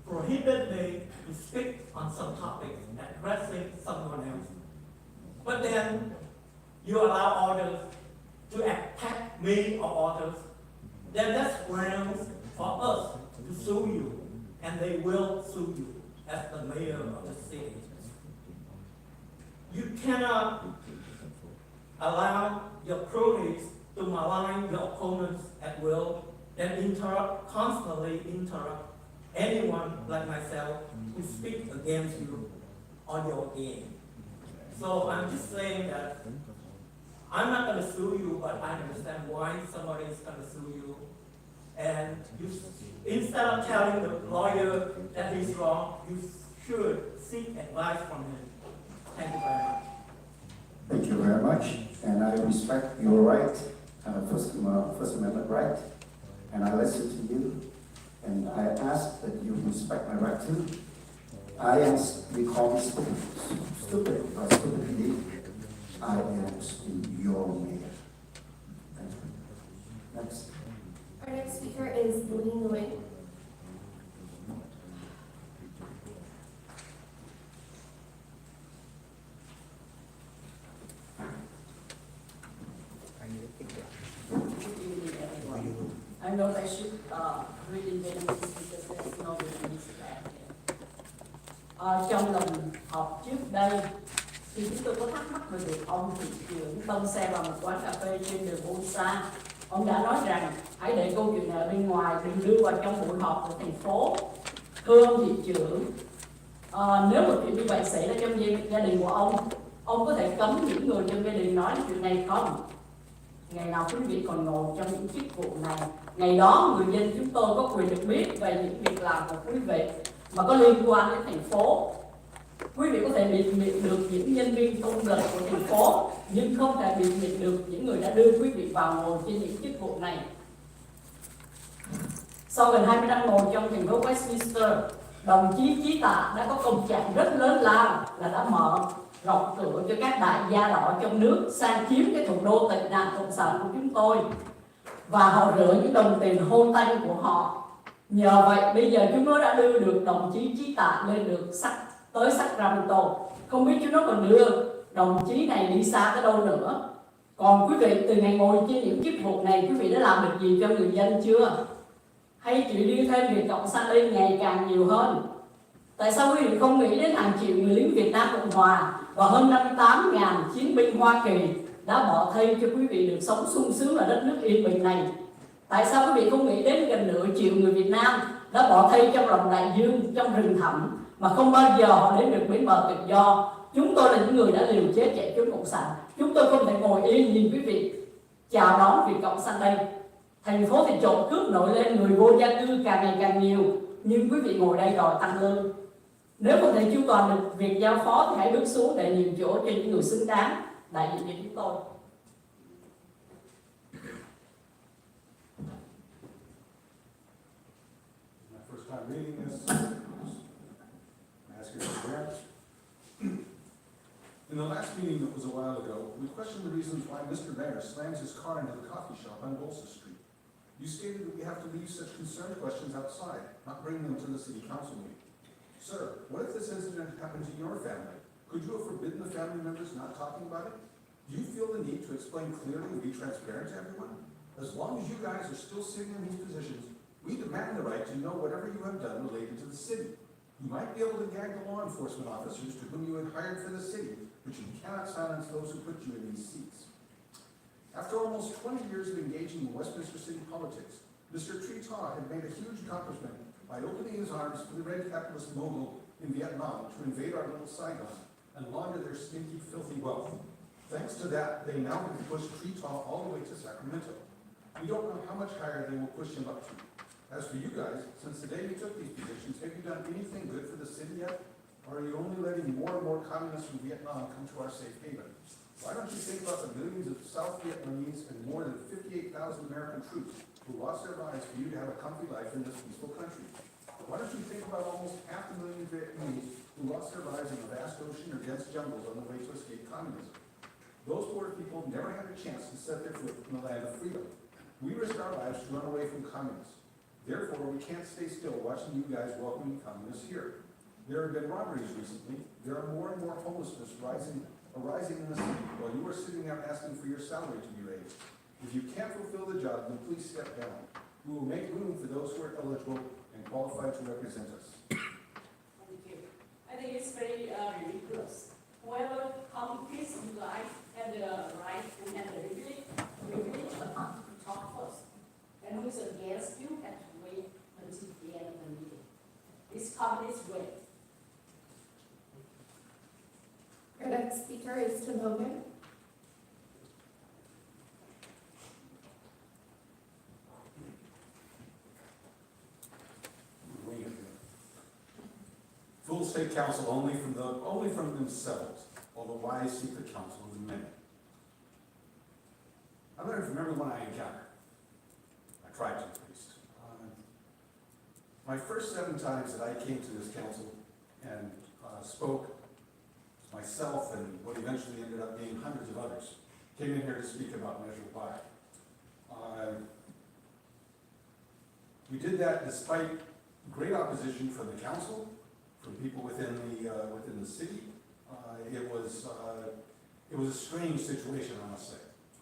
prohibit me to speak on some topic addressing someone else, but then you allow others to attack me or others, then that's grounds for us to sue you, and they will sue you as the mayor of the city. You cannot allow your cronies to malign your opponents at will, and constantly interrupt anyone like myself who speaks against you on your game. So I'm just saying that I'm not going to sue you, but I understand why somebody is going to sue you. And you, instead of telling the lawyer that he's wrong, you should seek advice from him. Thank you very much. Thank you very much, and I respect your right, First Amendment right, and I listen to you, and I ask that you respect my right too. We call me stupid, by stupidity. I am your mayor. Thank you. Next. Our next speaker is Lee Nguyen. I know I should read in Vietnamese because there's no Vietnamese back here. Trong lần họp trước đây thì chúng tôi có thắc mắc về việc ông thị trưởng tông xe vào một quán cà phê trên đường Bolsa. Ông đã nói rằng hãy để câu chuyện này ở bên ngoài, đừng đưa vào trong buổi họp của thành phố. Thưa ông thị trưởng, nếu một chuyện như vậy xảy ra trong gia đình của ông có thể cấm những người trong gia đình nói chuyện này không? Ngày nào quý vị còn ngồi trong những chức vụ này, ngày đó người dân chúng tôi có quyền được biết về những việc làm của quý vị mà có liên quan đến thành phố. Quý vị có thể biệt miệng được những nhân viên công lực của thành phố, nhưng không thể biệt miệng được những người đã đưa quý vị vào ngồi trên những chức vụ này. Sau gần 20 năm ngồi trong thành phố Westminster, đồng chí Chí Tạ đã có công trạng rất lớn lao là đã mở rộng cửa cho các đại gia đỏ trong nước sang chiếm cái thủ đô tịch nạn cộng sản của chúng tôi, và họ rửa những đồng tiền hôn tanh của họ. Nhờ vậy bây giờ chúng nó đã đưa được đồng chí Chí Tạ lên được tới Sacramento. Không biết chúng nó còn đưa đồng chí này đi xa tới đâu nữa. Còn quý vị từ ngày ngồi trên những chức vụ này, quý vị đã làm được gì cho người dân chưa? Hay chỉ đưa thêm việc cộng sản lên ngày càng nhiều hơn? Tại sao quý vị không nghĩ đến hàng triệu người lính Việt Nam Cộng Hòa và hơn 58.000 chiến binh Hoa Kỳ đã bỏ thay cho quý vị được sống sung sướng ở đất nước yên bình này? Tại sao quý vị không nghĩ đến gần nửa triệu người Việt Nam đã bỏ thay trong lòng đại dương, trong rừng thẳm mà không bao giờ họ đến được bến bờ tự do? Chúng tôi là những người đã liều chết chạy trốn cộng sản. Chúng tôi không thể ngồi yên nhìn quý vị chào đón việc cộng sản đây. Thành phố thì trộm cướp nổi lên, người vô gia cư càng ngày càng nhiều, nhưng quý vị ngồi đây đòi tăng lương. Nếu không thể chu toàn được việc giao phó thì hãy bước xuống để nhường chỗ cho những người xứng đáng đại diện cho chúng tôi. My first time reading this, I'm asking for grants. In the last meeting that was a while ago, we questioned the reasons why Mr. Mayor slams his car into the coffee shop on Bolsa Street. You stated that we have to leave such concerned questions outside, not bring them to the city council meeting. Sir, what if this incident happened to your family? Could you have forbidden the family members not talking about it? Do you feel the need to explain clearly and be transparent to everyone? As long as you guys are still sitting in these positions, we demand the right to know whatever you have done related to the city. You might be able to gag the law enforcement officers to whom you had hired for the city, but you cannot silence those who put you in these seats. After almost 20 years of engaging in Westminster city politics, Mr. Tretaw had made a huge accomplishment by opening his arms for the red capitalist mogul in Vietnam to invade our little Saigon and launder their stinky, filthy wealth. Thanks to that, they now can push Tretaw all the way to Sacramento. We don't know how much higher they will push him up to. As for you guys, since the day you took these positions, have you done anything good for the city yet? Or are you only letting more and more communists from Vietnam come to our safe haven? Why don't you think about the millions of South Vietnamese and more than 58,000 American troops who lost their lives for you to have a comfy life in this peaceful country? Why don't you think about almost 500,000 Vietnamese who lost their lives in the vast ocean or dense jungles on the way to escape communism? Those poor people never had a chance to set their foot in the land of freedom. We risked our lives to run away from communists. Therefore, we can't stay still watching you guys welcoming communists here. There have been robberies recently. There are more and more homelessness arising in the city while you are sitting there asking for your salary to be raised. If you can't fulfill the job, then please step down. We will make room for those who are eligible and qualified to represent us. Thank you. I think it's very ridiculous. Whoever competes in life have the right and have the privilege to talk first. And who is against you have to wait until the end of the meeting. This communist way. Our next speaker is Tim Hogan. Fools take counsel only from themselves, while the wise seek the counsel of the many. I learned from everyone I encountered. I tried to, at least. My first 7 times that I came to this council and spoke, myself and what eventually ended up being hundreds of others, came in here to speak about Measure Y. We did that despite great opposition from the council, from people within the city. It was a strange situation, I must say.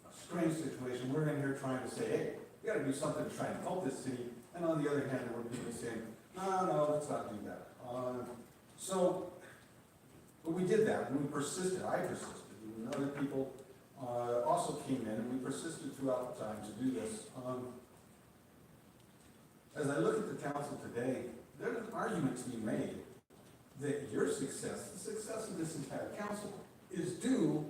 A strange situation. We're in here trying to say, hey, we got to do something to try and help this city. And on the other hand, there were people saying, no, let's not do that. But we did that, and we persisted. I persisted, and other people also came in, and we persisted throughout the time to do this. As I look at the council today, there's an argument to be made that your success, the success of this entire council, is due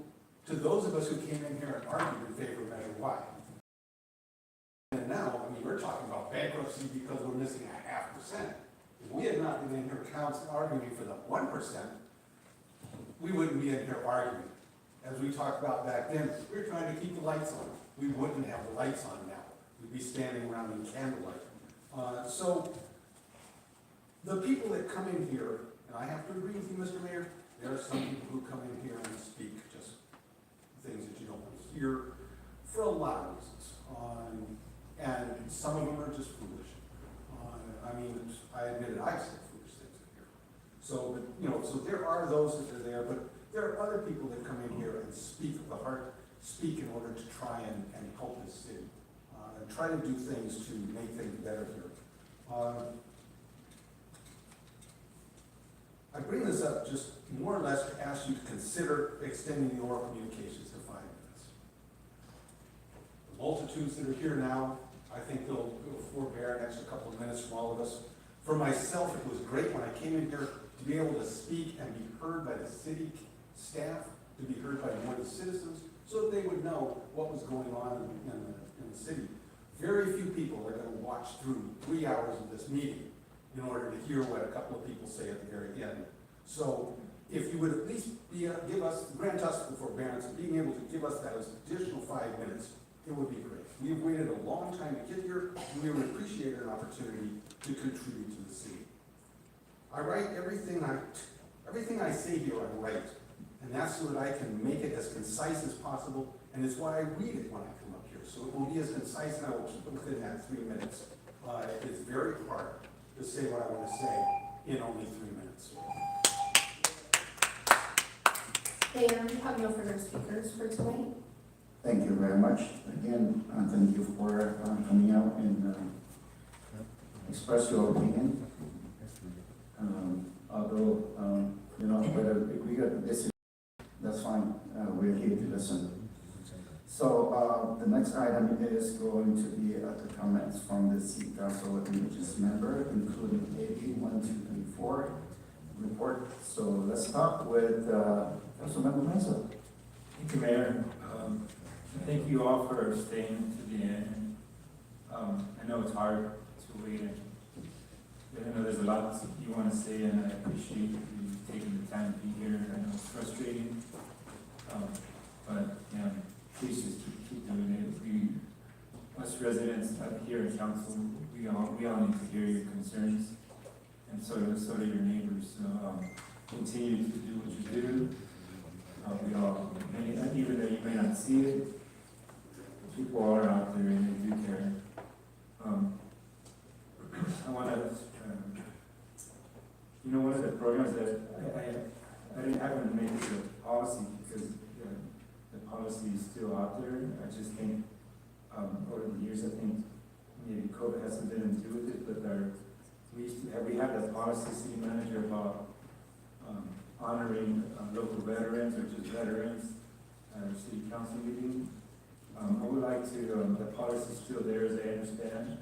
to those of us who came in here and argued in favor of Measure Y. And now, we're talking about bankruptcy because we're missing 0.5%. If we had not been in here arguing for the 1%, we wouldn't be in here arguing. As we talked about back then, we were trying to keep the lights on. We wouldn't have the lights on now. We'd be standing around in candlelight. So the people that come in here, and I have to agree with you, Mr. Mayor, there are some people who come in here and speak just things that you don't want to hear for a lot of reasons. And some of them are just foolish. I admit it, I've said foolish things in here. So there are those that are there, but there are other people that come in here and speak with the heart, speak in order to try and help this city, try to do things to make things better here. I bring this up just more or less to ask you to consider extending the oral communications to 5 minutes. The multitudes that are here now, I think they'll forbear an extra couple of minutes from all of us. For myself, it was great when I came in here to be able to speak and be heard by the city staff, to be heard by more of the citizens, so that they would know what was going on in the city. Very few people are gonna watch through 3 hours of this meeting in order to hear what a couple of people say at the very end. So if you would at least grant us the forbearance of being able to give us that as additional 5 minutes, it would be great. We've waited a long time to get here, and we would appreciate an opportunity to contribute to the city. I write everything I say here, I write, and that's so that I can make it as concise as possible, and it's why I read it when I come up here. So it will be as concise, and I will keep it within that 3 minutes. It's very hard to say what I want to say in only 3 minutes. Mayor, we have no further speakers for tonight. Thank you very much. Again, thank you for coming out and express your opinion. Although, whether we got this, that's fine. We're here to listen. So the next item is going to be the comments from the City Council and Regis member, including AB 1234 report. So let's start with Councilmember Mesa. Thank you, Mayor. Thank you all for staying to the end. I know it's hard to wait. I know there's a lot you want to say, and I appreciate you taking the time to be here. I know it's frustrating, but yeah, please just keep doing it. Us residents up here at council, we all need to hear your concerns, and so do your neighbors. So continue to do what you do. We all, even though you may not see it, people are out there and they do care. I want to, one of the programs that I didn't happen to make it a policy because the policy is still out there. I just think over the years, I think maybe COVID has something to do with it, but we have that policy, city manager, about honoring local veterans or just veterans at our city council meeting. I would like to, the policy is still there as I understand.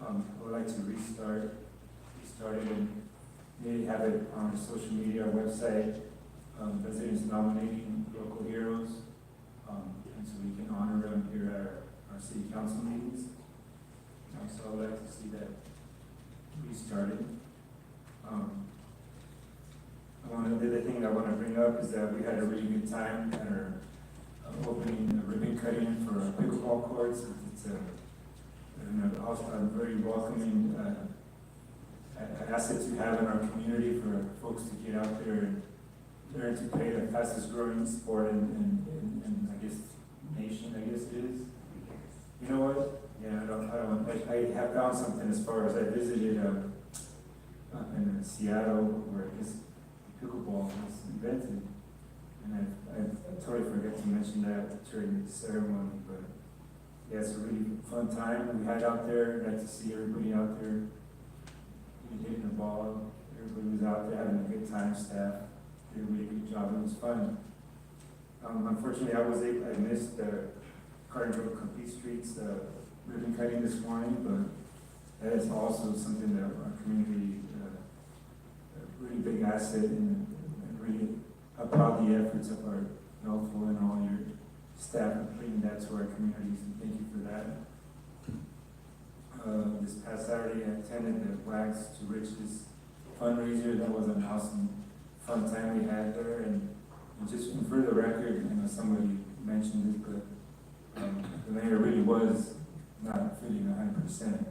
I would like to restart it and maybe have it on our social media, our website, residents nominating local heroes, and so we can honor them here at our city council meetings. So I would like to see that restarted. The other thing I want to bring up is that we had a really good time at our opening ribbon cutting for our pickleball courts. It's a very welcoming asset to have in our community for folks to get out there and learn to play the fastest growing sport in I guess, nation, I guess it is. You know what? Yeah, I have found something as far as I visited in Seattle where this pickleball was invented. And I totally forgot to mention that during the ceremony, but yeah, it's a really fun time we had out there. Got to see everybody out there hitting the ball. Everybody was out there having a good time. Staff did a really good job. It was fun. Unfortunately, I missed the Cardinal Complete Streets ribbon cutting this morning, but that is also something that our community, a really big asset, and really applaud the efforts of our Melville and all your staff in bringing that to our communities, and thank you for that. This past Saturday, I attended the Wax to Riches fundraiser. That was an awesome, fun time we had there, and just for the record, somebody mentioned it, but the mayor really was not feeling 100%.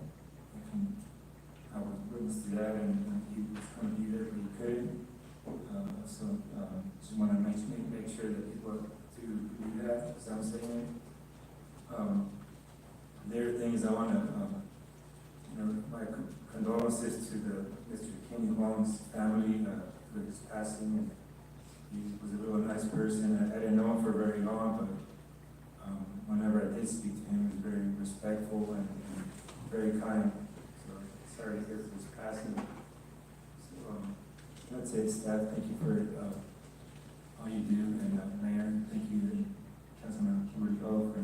I was witness to that, and he was going to be there, but he couldn't. Just want to make sure that people do that, as I'm saying. There are things I want to, my condolences to Mr. King Huang's family for his passing. He was a real nice person. I didn't know him for very long, but whenever I did speak to him, he was very respectful and very kind. So sorry to hear his passing. So that's it, staff. Thank you for all you do, and Mayor, thank you, and Councilman Kimberly O for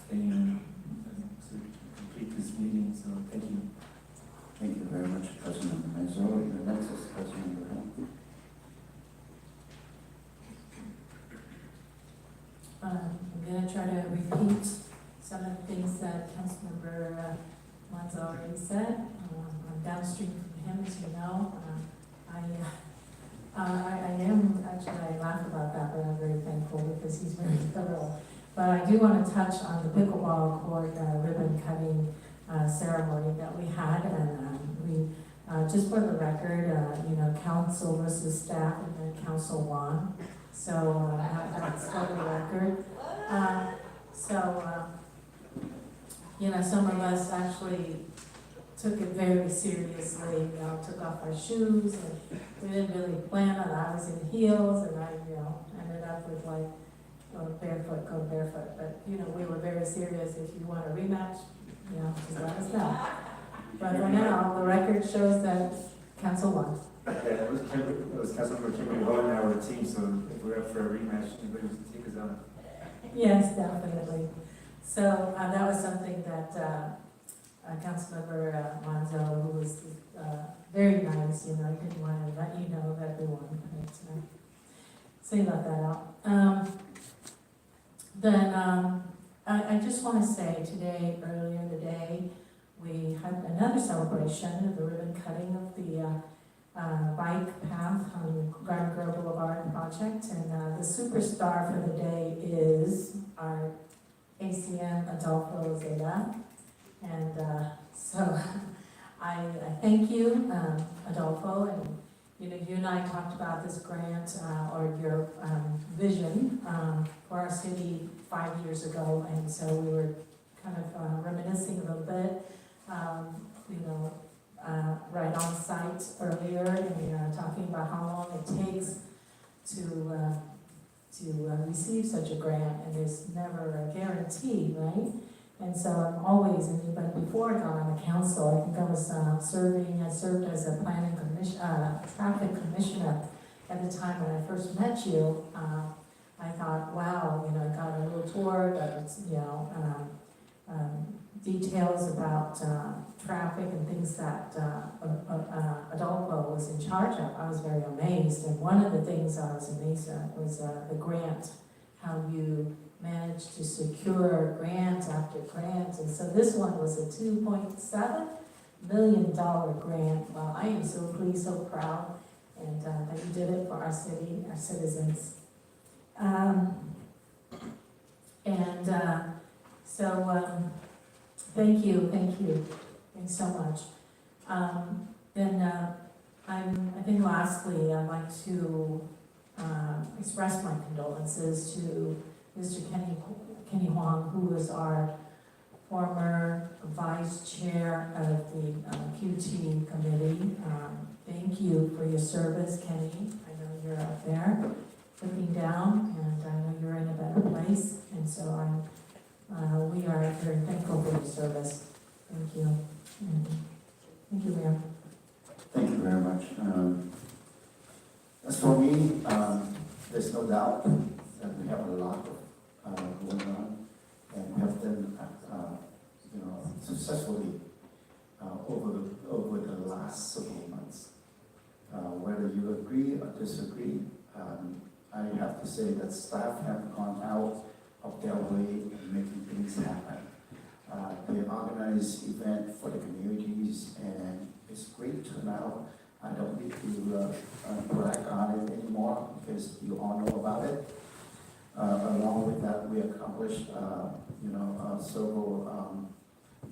staying and to complete this meeting. So thank you. Thank you very much, Councilmember Mesa. The next is Councilmember Huang. I'm going to try to repeat some of the things that that Councilmember Monzo already said. I'm downstream from him, as you know. I am, actually, I laugh about that, but I'm very thankful because he's very thorough. But I do want to touch on the pickleball court ribbon cutting ceremony that we had, and we, just for the record, council versus staff, and then council won. So that's for the record. Some of us actually took it very seriously, took off our shoes, and we didn't really plan on it. I was in heels, and I, ended up with like, go barefoot. But, we were very serious. If you want a rematch, just let us know. But for now, the record shows that council won. Yeah, it was Councilmember Kimberly Hall and our team, so if we're up for a rematch, anybody wants to take us on. Yes, definitely. So that was something that Councilmember Monzo, who was very nice, didn't want to let you know that we won. But, so you left that out. I just want to say today, earlier today, we had another celebration of the ribbon cutting of the bike path on Garden Grove Boulevard project, and the superstar for the day is our ACM Adolfo Zeta. And so I thank you, Adolfo, and you and I talked about this grant or your vision for our city 5 years ago, and so we were kind of reminiscing a little bit, right on site earlier, and talking about how long it takes to receive such a grant, and there's never a guarantee, right? And so I'm always, and even before I got on the council, I think I was I served as a traffic commissioner at the time when I first met you. I thought, wow, I got a little tour, but details about traffic and things that Adolfo was in charge of. I was very amazed, and one of the things I was amazed at was the grant, how you managed to secure grant after grant, and so this one was a $2.7 million grant. Well, I am so pleased, so proud, and that you did it for our city, our citizens. Thank you, thanks so much. I think lastly, I'd like to express my condolences to Mr. Kenny Huang, who was our former vice chair of the QT committee. Thank you for your service, Kenny. I know you're up there looking down, and I know you're in a better place, and so we are very thankful for your service. Thank you. Thank you, Mayor. Thank you very much. As for me, there's no doubt that we have a lot going on, and we have done, successfully over the last several months. Whether you agree or disagree, I have to say that staff have gone out of their way in making things happen. They organize events for the communities, and it's great turnout. I don't need to brag on it anymore because you all know about it. Along with that, we accomplished, several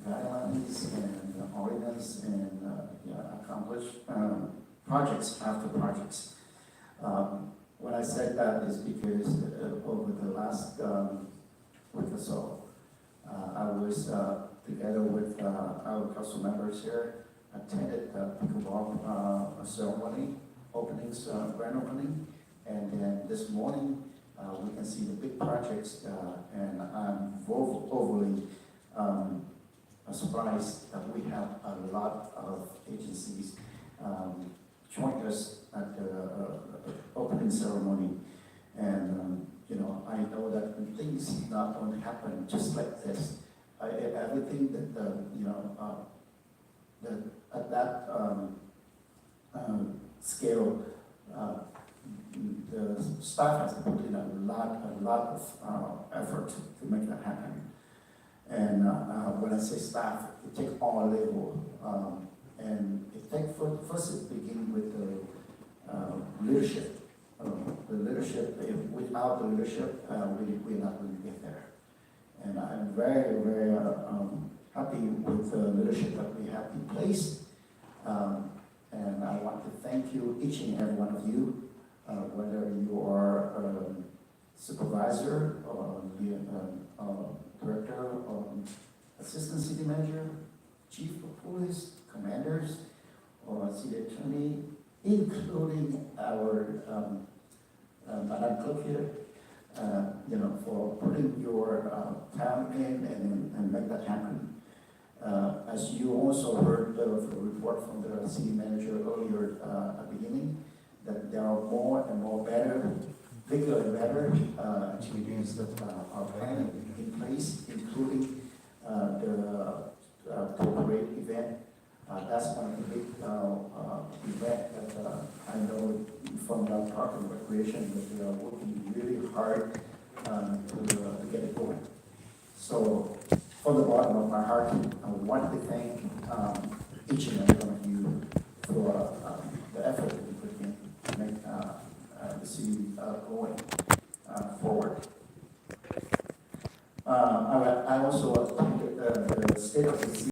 guidelines and ordinance and accomplished projects after projects. When I said that is because over the last week or so, I was together with our council members here, attended the pickleball ceremony, grand opening, and then this morning we can see the big projects, and I'm overly surprised that we have a lot of agencies join us at the opening ceremony. And I know that when things not going to happen just like this, everything that at that scale, the staff has put in a lot of effort to make that happen. And when I say staff, it takes all level. And it takes, first it begins with the leadership. The leadership, without the leadership, we're not going to get there. And I'm very, very happy with the leadership that we have in place. And I want to thank you, each and every one of you, whether you are supervisor or director or assistant city manager, chief of police, commanders, or city attorney, including our Madam Clerk here, for putting your time in and make that happen. As you also heard the report from the city manager earlier at the beginning, that there are more and more better, bigger and better activities that are planned in place, including the corporate event. That's one of the big event that I know from the Park and Recreation that they are working really hard to get it going. So from the bottom of my heart, I want to thank each and every one of you for